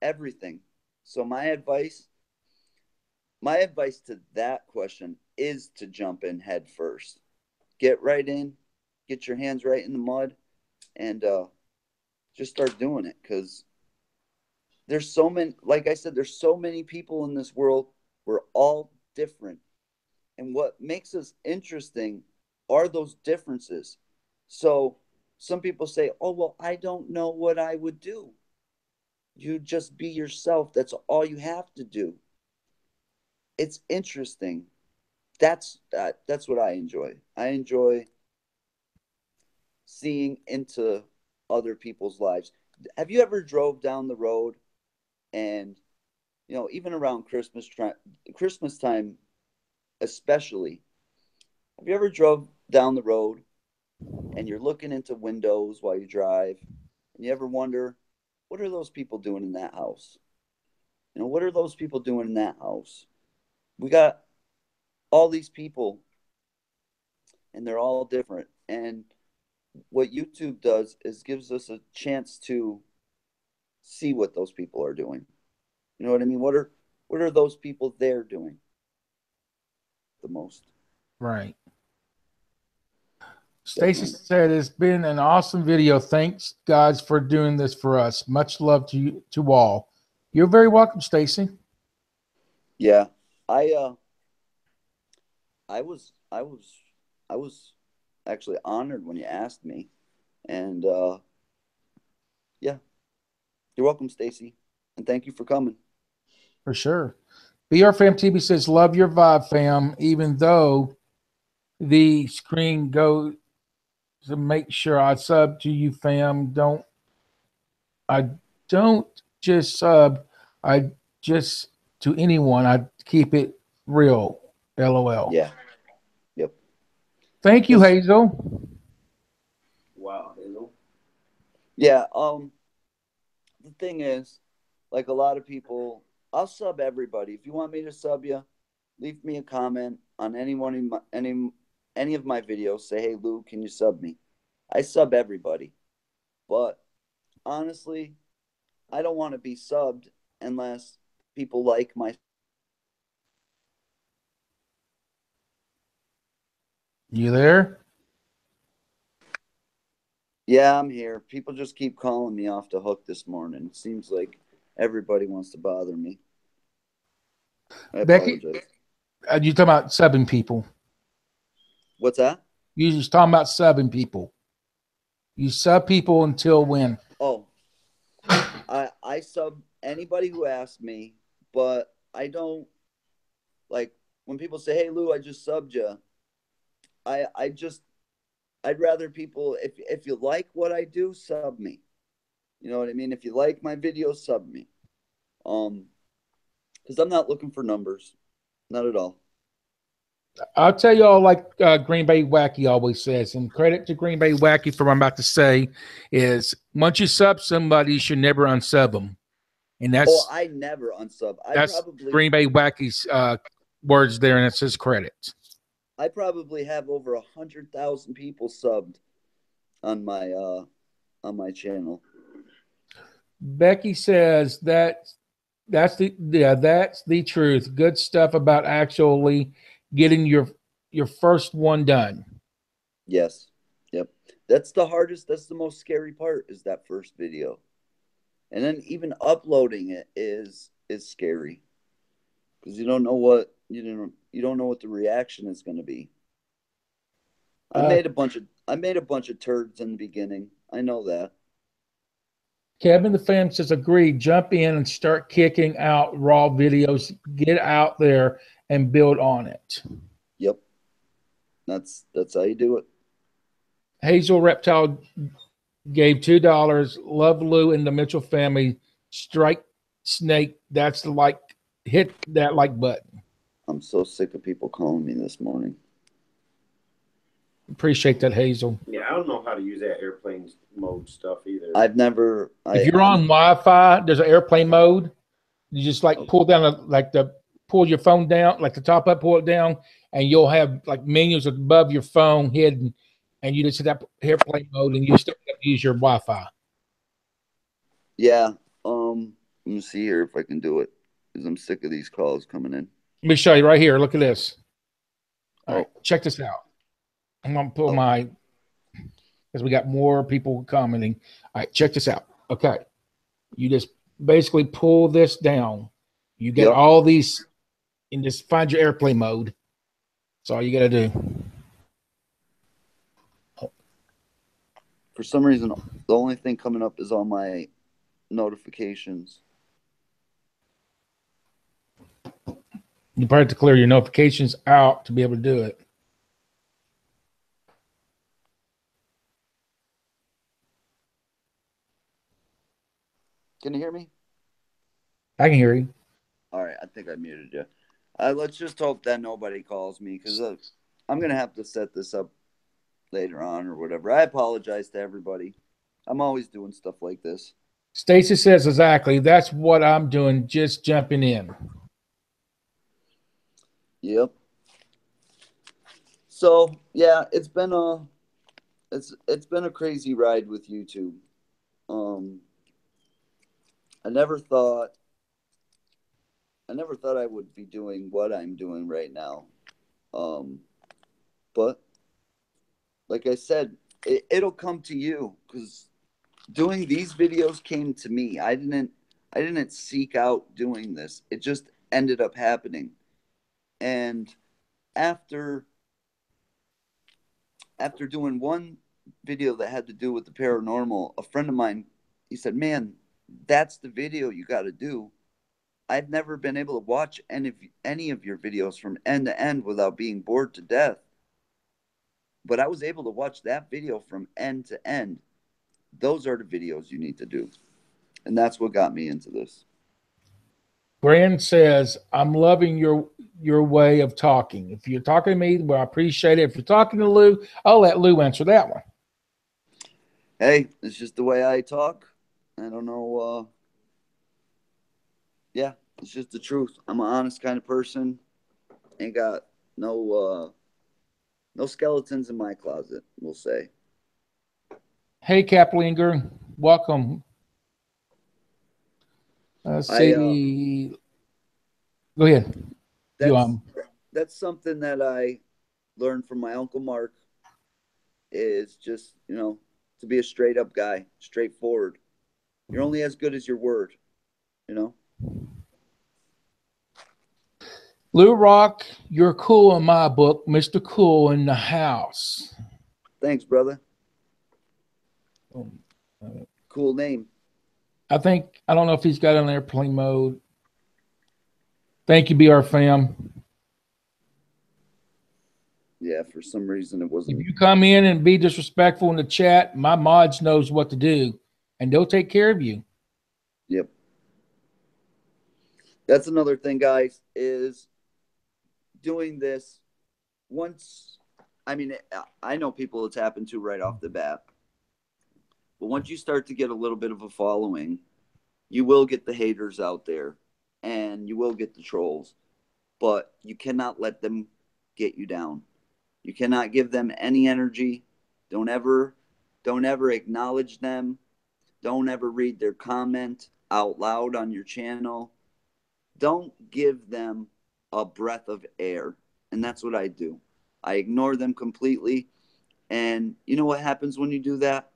everything. So my advice to that question is to jump in head first. Get right in, get your hands right in the mud, and just start doing it. Because there's so many, like I said, there's so many people in this world We're all different. And what makes us interesting are those differences. So some people say, oh, well, I don't know what I would do. You just be yourself. That's all you have to do. It's interesting. That's what I enjoy. I enjoy seeing into other people's lives. Have you ever drove down the road and, you know, even around Christmas time especially, have you ever drove down the road and you're looking into windows while you drive and you ever wonder, what are those people doing in that house? You know, what are those people doing in that house? We got all these people and they're all different. And what YouTube does is gives us a chance to see what those people are doing. You know what I mean? What are those people there doing the most? Right. Stacy said it's been an awesome video. Thanks, guys, for doing this for us. Much love to you, to all. You're very welcome, Stacy. Yeah, I was actually honored when you asked me, and yeah, you're welcome, Stacy, and thank you for coming. For sure. BR Fam TV says, love your vibe, fam, even though the screen goes to make sure I sub to you, fam. I don't just sub, I just to anyone. I keep it real. LOL. Yeah. Yep. Thank you, Hazel. Wow, Hazel. Yeah. The thing is, like a lot of people, I'll sub everybody. If you want me to sub you, leave me a comment on any of my videos. Say, hey, Lou, can you sub me? I sub everybody. But honestly, I don't want to be subbed unless people like my. You there? Yeah, I'm here. People just keep calling me off the hook this morning. It seems like everybody wants to bother me. I Becky, apologize. you talking about subbing people? What's that? You just talking about subbing people. You sub people until when? Oh, I sub anybody who asks me, but I don't like when people say, "Hey Lou, I just subbed you." I'd rather people if you like what I do, sub me. You know what I mean? If you like my videos, sub me. Because I'm not looking for numbers, not at all. I'll tell you all, like Green Bay Wacky always says, and credit to Green Bay Wacky for what I'm about to say, is once you sub somebody, you should never unsub them. And that's I never unsub. That's Green Bay Wacky's words there, and it's his credit. I probably have over 100,000 people subbed on my channel. Becky says that's the truth. Good stuff about actually getting your first one done. Yes. Yep. That's the hardest. That's the most scary part is that first video. And then even uploading it is scary. Because you don't know what you don't know what the reaction is going to be. I made a bunch of turds in the beginning. I know that. Kevin the Fan says, agree. Jump in and start kicking out raw videos. Get out there and build on it. Yep. That's how you do it. Hazel Reptile gave $2. Love Lou and the Mitchell family. Strike Snake. That's the like. Hit that like button. I'm so sick of people calling me this morning. Appreciate that, Hazel. Yeah, I don't know how to use that airplane mode stuff either. If you're on Wi-Fi, there's an airplane mode. You just like pull down pull your phone down, like the top up, pull it down, and you'll have like menus above your phone hidden, and you just hit that airplane mode, and you still have to use your Wi-Fi. Yeah. Let me see here if I can do it, because I'm sick of these calls coming in. Let me show you right here. Look at this. All right, check this out. I'm gonna pull my, because we got more people commenting. All right, check this out. Okay, you just basically pull this down. You get all these and just find your airplane mode. That's all you got to do. For some reason, the only thing coming up is all my notifications. You probably have to clear your notifications out to be able to do it. Can you hear me? I can hear you. All right, I think I muted you. Let's just hope that nobody calls me, because I'm going to have to set this up later on or whatever. I apologize to everybody. I'm always doing stuff like this. Stacy says exactly. That's what I'm doing, just jumping in. Yep. So, yeah, it's been a crazy ride with YouTube. I never thought I would be doing what I'm doing right now. But like I said, it'll come to you, because doing these videos came to me. I didn't seek out doing this. It just ended up happening. And after doing one video that had to do with the paranormal, a friend of mine, he said, "Man, that's the video you got to do." I've never been able to watch any of your videos from end to end without being bored to death. But I was able to watch that video from end to end. Those are the videos you need to do. And that's what got me into this. Brand says, I'm loving your way of talking. If you're talking to me, well, I appreciate it. If you're talking to Lou, I'll let Lou answer that one. Hey, it's just the way I talk. I don't know. Yeah, it's just the truth. I'm an honest kind of person. Ain't got no skeletons in my closet, we'll say. Hey, Kaplinger, welcome. Let's see. Go ahead. That's something that I learned from my Uncle Mark, is just, to be a straight up guy, straightforward. You're only as good as your word, Lou Rock, you're cool in my book, Mr. Cool in the house. Thanks, brother. Cool name. I don't know if he's got an airplane mode. Thank you, BR fam. Yeah, for some reason it wasn't. If you come in and be disrespectful in the chat, my mods knows what to do, and they'll take care of you. Yep. That's another thing, guys, is doing this once. I mean, I know people it's happened to right off the bat. But once you start to get a little bit of a following, you will get the haters out there, and you will get the trolls. But you cannot let them get you down. You cannot give them any energy. Don't ever acknowledge them. Don't ever read their comment out loud on your channel. Don't give them a breath of air. And that's what I do. I ignore them completely. And you know what happens when you do that?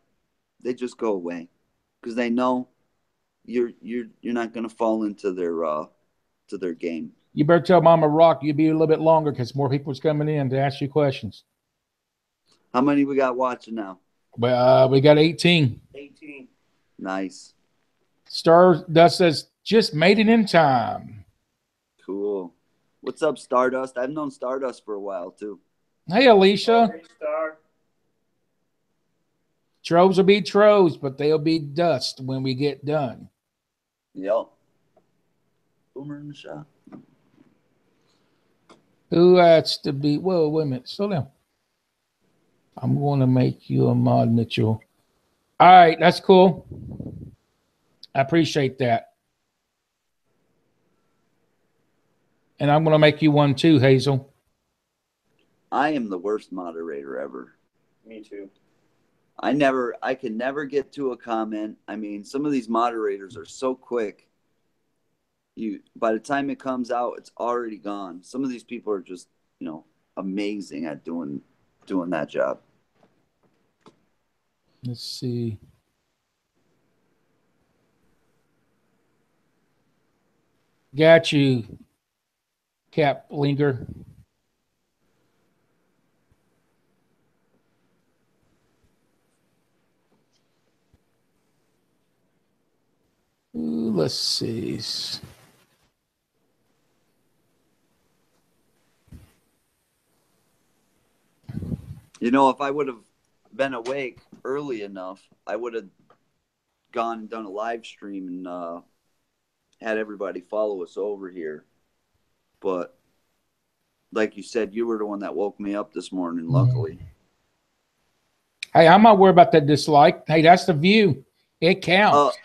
They just go away, because they know you're not going to fall into their game. You better tell Mama Rock you'll be a little bit longer, because more people's coming in to ask you questions. How many we got watching now? Well, we got 18. 18. Nice. Stardust says, just made it in time. Cool. What's up, Stardust? I've known Stardust for a while, too. Hey, Alicia. Hey, Star. Troves will be troves, but they'll be dust when we get done. Yep. Boomer in the shop. Who has to be? Whoa, wait a minute. Slow down. I'm going to make you a mod, Mitchell. All right, that's cool. I appreciate that. And I'm going to make you one too, Hazel. I am the worst moderator ever. Me too. I can never get to a comment. I mean, some of these moderators are so quick. By the time it comes out, it's already gone. Some of these people are just, amazing at doing that job. Let's see. Got you. Cap Linger. Ooh, let's see. You know, if I would have been awake early enough, I would have gone and done a live stream and had everybody follow us over here. But like you said, you were the one that woke me up this morning, luckily. Hey, I'm not worried about that dislike. Hey, that's the view. It counts.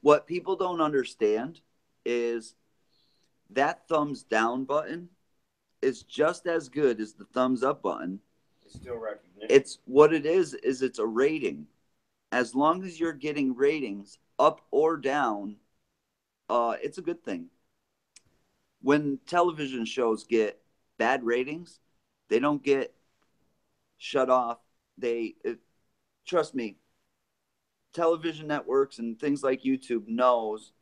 What people don't understand is that thumbs down button is just as good as the thumbs up button. It's still recognition. It's what it is it's a rating. As long as you're getting ratings up or down, it's a good thing. When television shows get bad ratings, they don't get shut off. Trust me, television networks and things like YouTube knows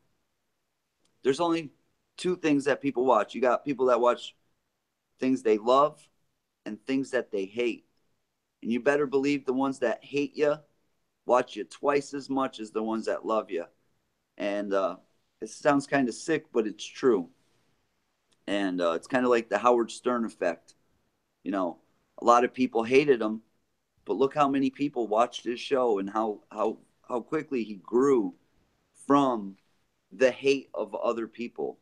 there's only two things that people watch. You got people that watch things they love and things that they hate. And you better believe the ones that hate you watch you twice as much as the ones that love you. And it sounds kind of sick, but it's true. And it's kind of like the Howard Stern effect. You know, a lot of people hated him, but look how many people watched his show and how quickly he grew from the hate of other people.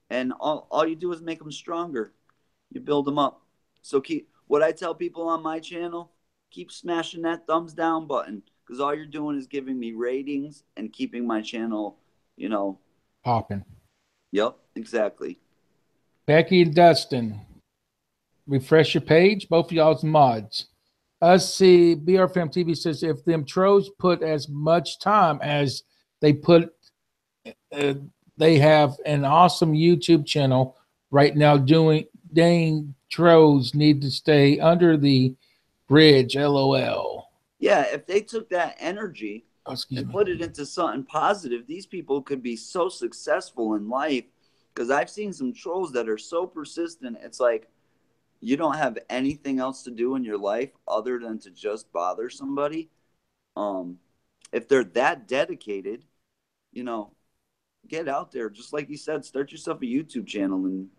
And all you do is make them stronger. You build them up. So what I tell people on my channel, keep smashing that thumbs down button, because all you're doing is giving me ratings and keeping my channel, you know, popping. Yep, exactly. Becky and Dustin, refresh your page. Both of y'all's mods. Us see BRFM TV says if them trolls put as much time as they put, they have an awesome YouTube channel right now doing. Dang, trolls need to stay under the bridge. LOL. Yeah, if they took that energy and put it into something positive, these people could be so successful in life. Because I've seen some trolls that are so persistent. It's like, you don't have anything else to do in your life other than to just bother somebody. If they're that dedicated, you know, get out there. Just like you said, start yourself a YouTube channel and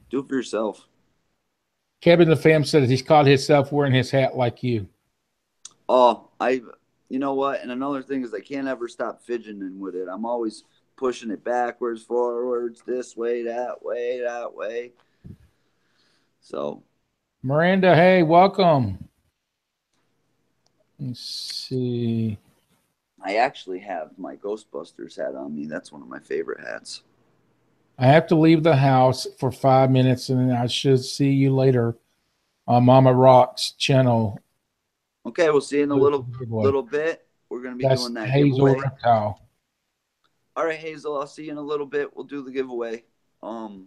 do it for yourself. Kevin the Fam said he's caught himself wearing his hat like you. Oh, you know what? And another thing is I can't ever stop fidgeting with it. I'm always pushing it backwards, forwards, this way, that way, that way. So, Miranda, hey, welcome. Let's see. I actually have my Ghostbusters hat on me. That's one of my favorite hats. I have to leave the house for 5 minutes, and I should see you later on Mama Rock's channel. Okay, we'll see you in a little bit. We're going to be doing that Hazel giveaway. Reptile. All right, Hazel, I'll see you in a little bit. We'll do the giveaway. I'll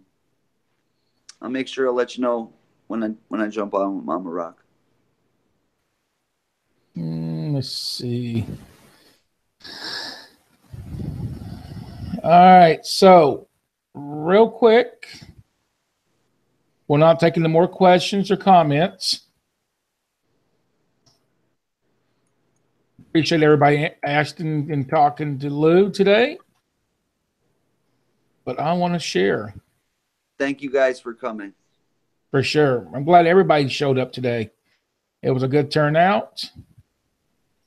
make sure I'll let you know when I jump on with Mama Rock. Let's see. All right, so real quick, we're not taking any more questions or comments. Appreciate everybody asking and talking to Lou today. But I want to share. Thank you guys for coming. For sure. I'm glad everybody showed up today. It was a good turnout.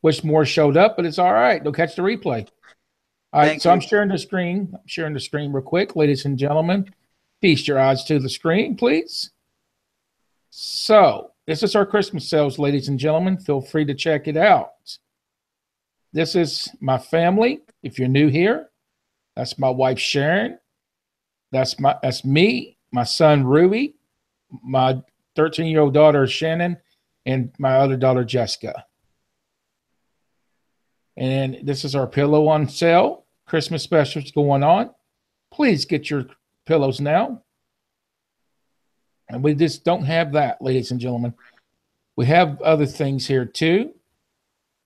Wish more showed up, but it's all right. They'll catch the replay. All right, so I'm sharing the screen. I'm sharing the screen real quick, ladies and gentlemen. Feast your eyes to the screen, please. So this is our Christmas sales, ladies and gentlemen. Feel free to check it out. This is my family. If you're new here, that's my wife Sharon. That's me, my son Ruby, my 13-year-old daughter Shannon, and my other daughter Jessica. And this is our pillow on sale. Christmas specials going on. Please get your pillows now. And we just don't have that, ladies and gentlemen. We have other things here too.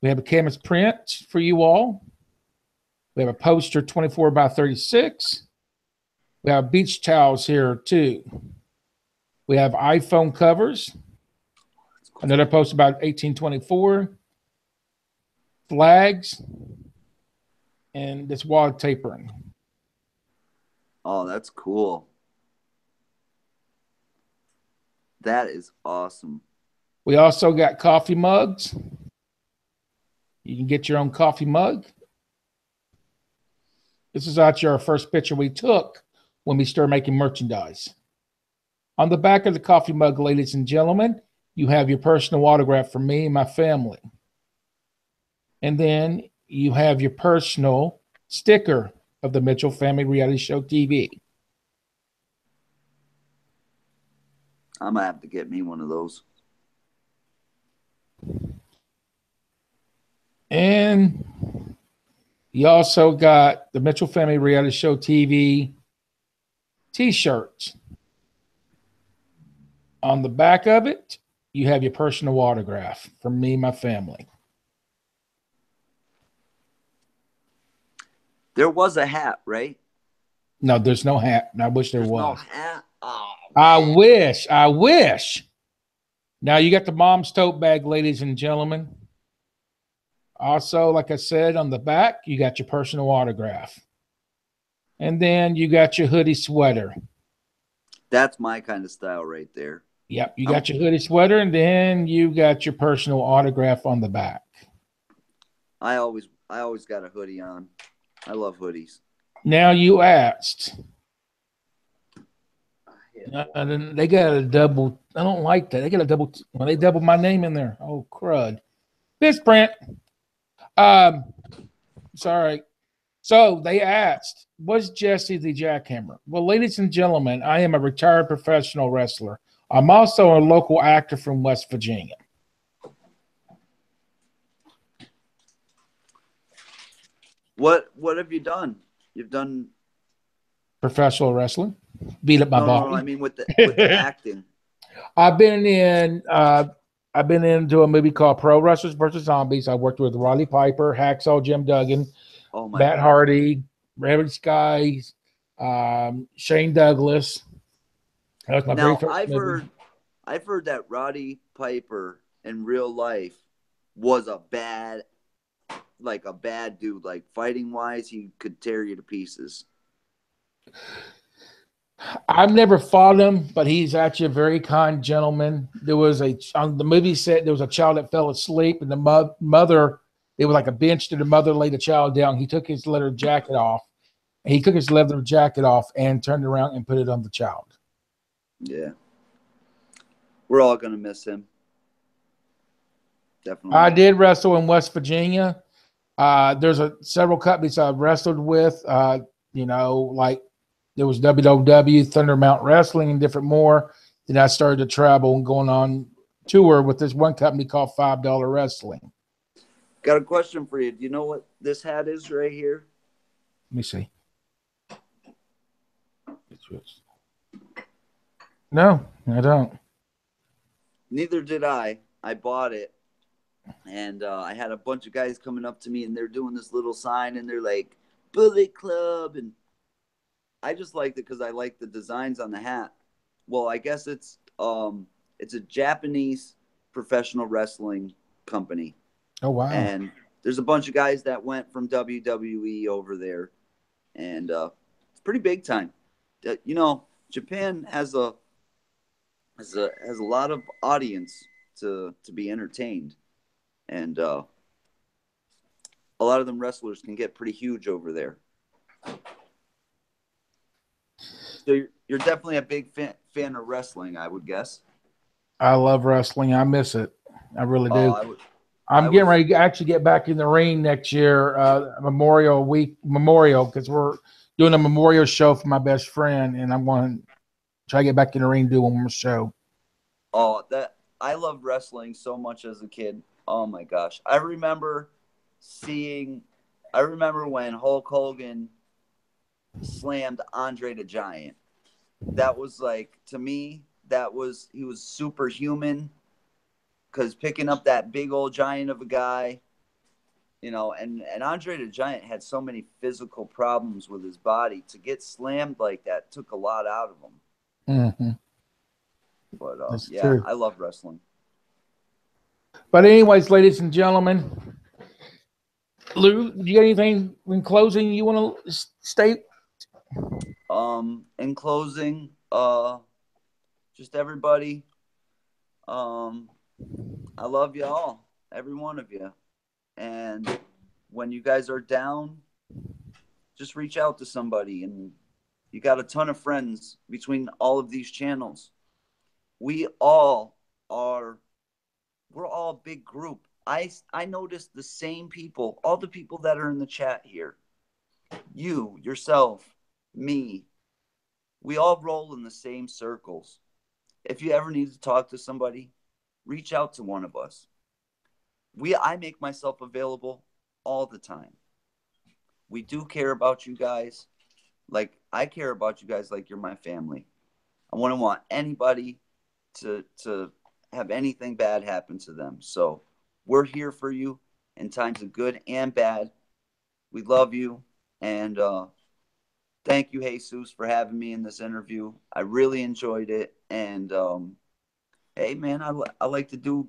We have a canvas print for you all. We have a poster 24 by 36. We have beach towels here too. We have iPhone covers. Another post about 1824. Flags. And this wall tapering. Oh, that's cool. That is awesome. We also got coffee mugs. You can get your own coffee mug. This is actually our first picture we took when we started making merchandise. On the back of the coffee mug, ladies and gentlemen, you have your personal autograph from me and my family. And then you have your personal sticker of the Mitchell Family Reality Show TV. I'm going to have to get me one of those. And you also got the Mitchell Family Reality Show TV t-shirts. On the back of it, you have your personal autograph from me and my family. There was a hat, right? No, there's no hat. I wish there was. No hat? Oh, I wish. Now you got the mom's tote bag, ladies and gentlemen. Also, like I said, on the back, you got your personal autograph. And then you got your hoodie sweater. That's my kind of style right there. Yep, you got your hoodie sweater, and then you got your personal autograph on the back. I always got a hoodie on. I love hoodies. Now you asked. They got a double. I don't like that. They got a double. When they double my name in there. Oh, crud. This print. Sorry. So they asked, was Jesse the jackhammer? Well, ladies and gentlemen, I am a retired professional wrestler. I'm also a local actor from West Virginia. What have you done? You've done professional wrestling. Beat up my body. No, I mean with the acting. I've been into a movie called Pro Wrestlers vs. Zombies. I worked with Roddy Piper, Hacksaw Jim Duggan, Matt Hardy, Raven Skies, Shane Douglas. That was my very first movie. I've heard that Roddy Piper in real life was a bad dude. Like fighting wise, he could tear you to pieces. I've never fought him, but he's actually a very kind gentleman. There was on the movie set, there was a child that fell asleep, and the mother, it was like a bench that the mother laid the child down. He took his leather jacket off. He took his leather jacket off and turned around and put it on the child. Yeah. We're all going to miss him. Definitely. I did wrestle in West Virginia. There's several companies I've wrestled with, like there was WWW, Thunder Mountain Wrestling, and different more. Then I started to travel and going on tour with this one company called $5 Wrestling. Got a question for you. Do you know what this hat is right here? Let me see. No, I don't. Neither did I. I bought it. And I had a bunch of guys coming up to me, and they're doing this little sign, and they're like, Bullet Club. And I just liked it because I like the designs on the hat. Well, I guess it's a Japanese professional wrestling company. Oh, wow. And there's a bunch of guys that went from WWE over there. And it's pretty big time. Japan has a lot of audience to be entertained. And a lot of them wrestlers can get pretty huge over there. So you're definitely a big fan of wrestling, I would guess. I love wrestling. I miss it. I really do. I'm getting ready to actually get back in the ring next year, Memorial, because we're doing a memorial show for my best friend, and I'm going to try to get back in the ring and do one more show. Oh, I loved wrestling so much as a kid. Oh my gosh. I remember when Hulk Hogan slammed Andre the Giant. That was like, to me, he was superhuman, because picking up that big old giant of a guy, and Andre the Giant had so many physical problems with his body. To get slammed like that took a lot out of him. Mm-hmm. But That's yeah, true. I love wrestling. But anyways, ladies and gentlemen, Lou, do you got anything in closing you want to state? In closing, just everybody, I love y'all, every one of you. And when you guys are down, just reach out to somebody. And you got a ton of friends between all of these channels. We're all a big group. I noticed the same people, all the people that are in the chat here. You, yourself, me. We all roll in the same circles. If you ever need to talk to somebody, reach out to one of us. I make myself available all the time. We do care about you guys. Like, I care about you guys like you're my family. I wouldn't want anybody to have anything bad happen to them. So we're here for you in times of good and bad. We love you. And thank you, Jesus, for having me in this interview. I really enjoyed it. And hey, man, I like to do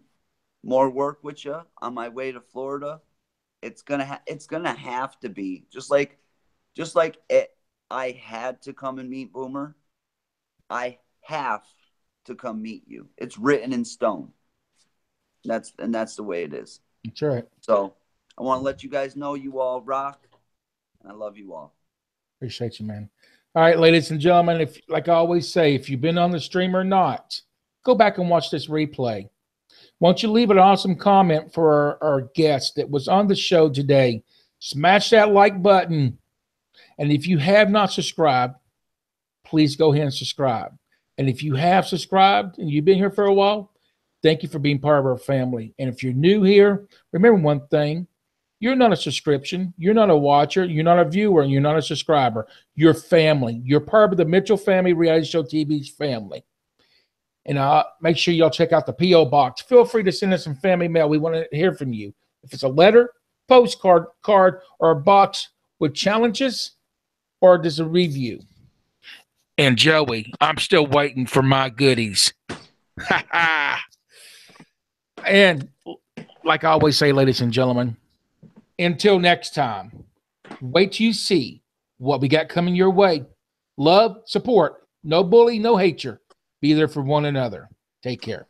more work with you on my way to Florida. It's gonna have to be just like I had to come and meet Boomer. I have to come meet you. It's written in stone. That's the way it is. That's right. So I want to let you guys know you all rock, and I love you all. Appreciate you, man. All right, ladies and gentlemen, if like I always say, if you've been on the stream or not, go back and watch this replay. Won't you leave an awesome comment for our guest that was on the show today? Smash that like button. And if you have not subscribed, please go ahead and subscribe. And if you have subscribed and you've been here for a while, thank you for being part of our family. And if you're new here, remember one thing. You're not a subscription. You're not a watcher. You're not a viewer. And you're not a subscriber. You're family. You're part of the Mitchell Family Reality Show TV's family. And make sure y'all check out the P.O Box. Feel free to send us some family mail. We want to hear from you. If it's a letter, postcard, card, or a box with challenges, or just a review. And Joey, I'm still waiting for my goodies. And like I always say, ladies and gentlemen, until next time, wait till you see what we got coming your way. Love, support, no bully, no hatred. Be there for one another. Take care.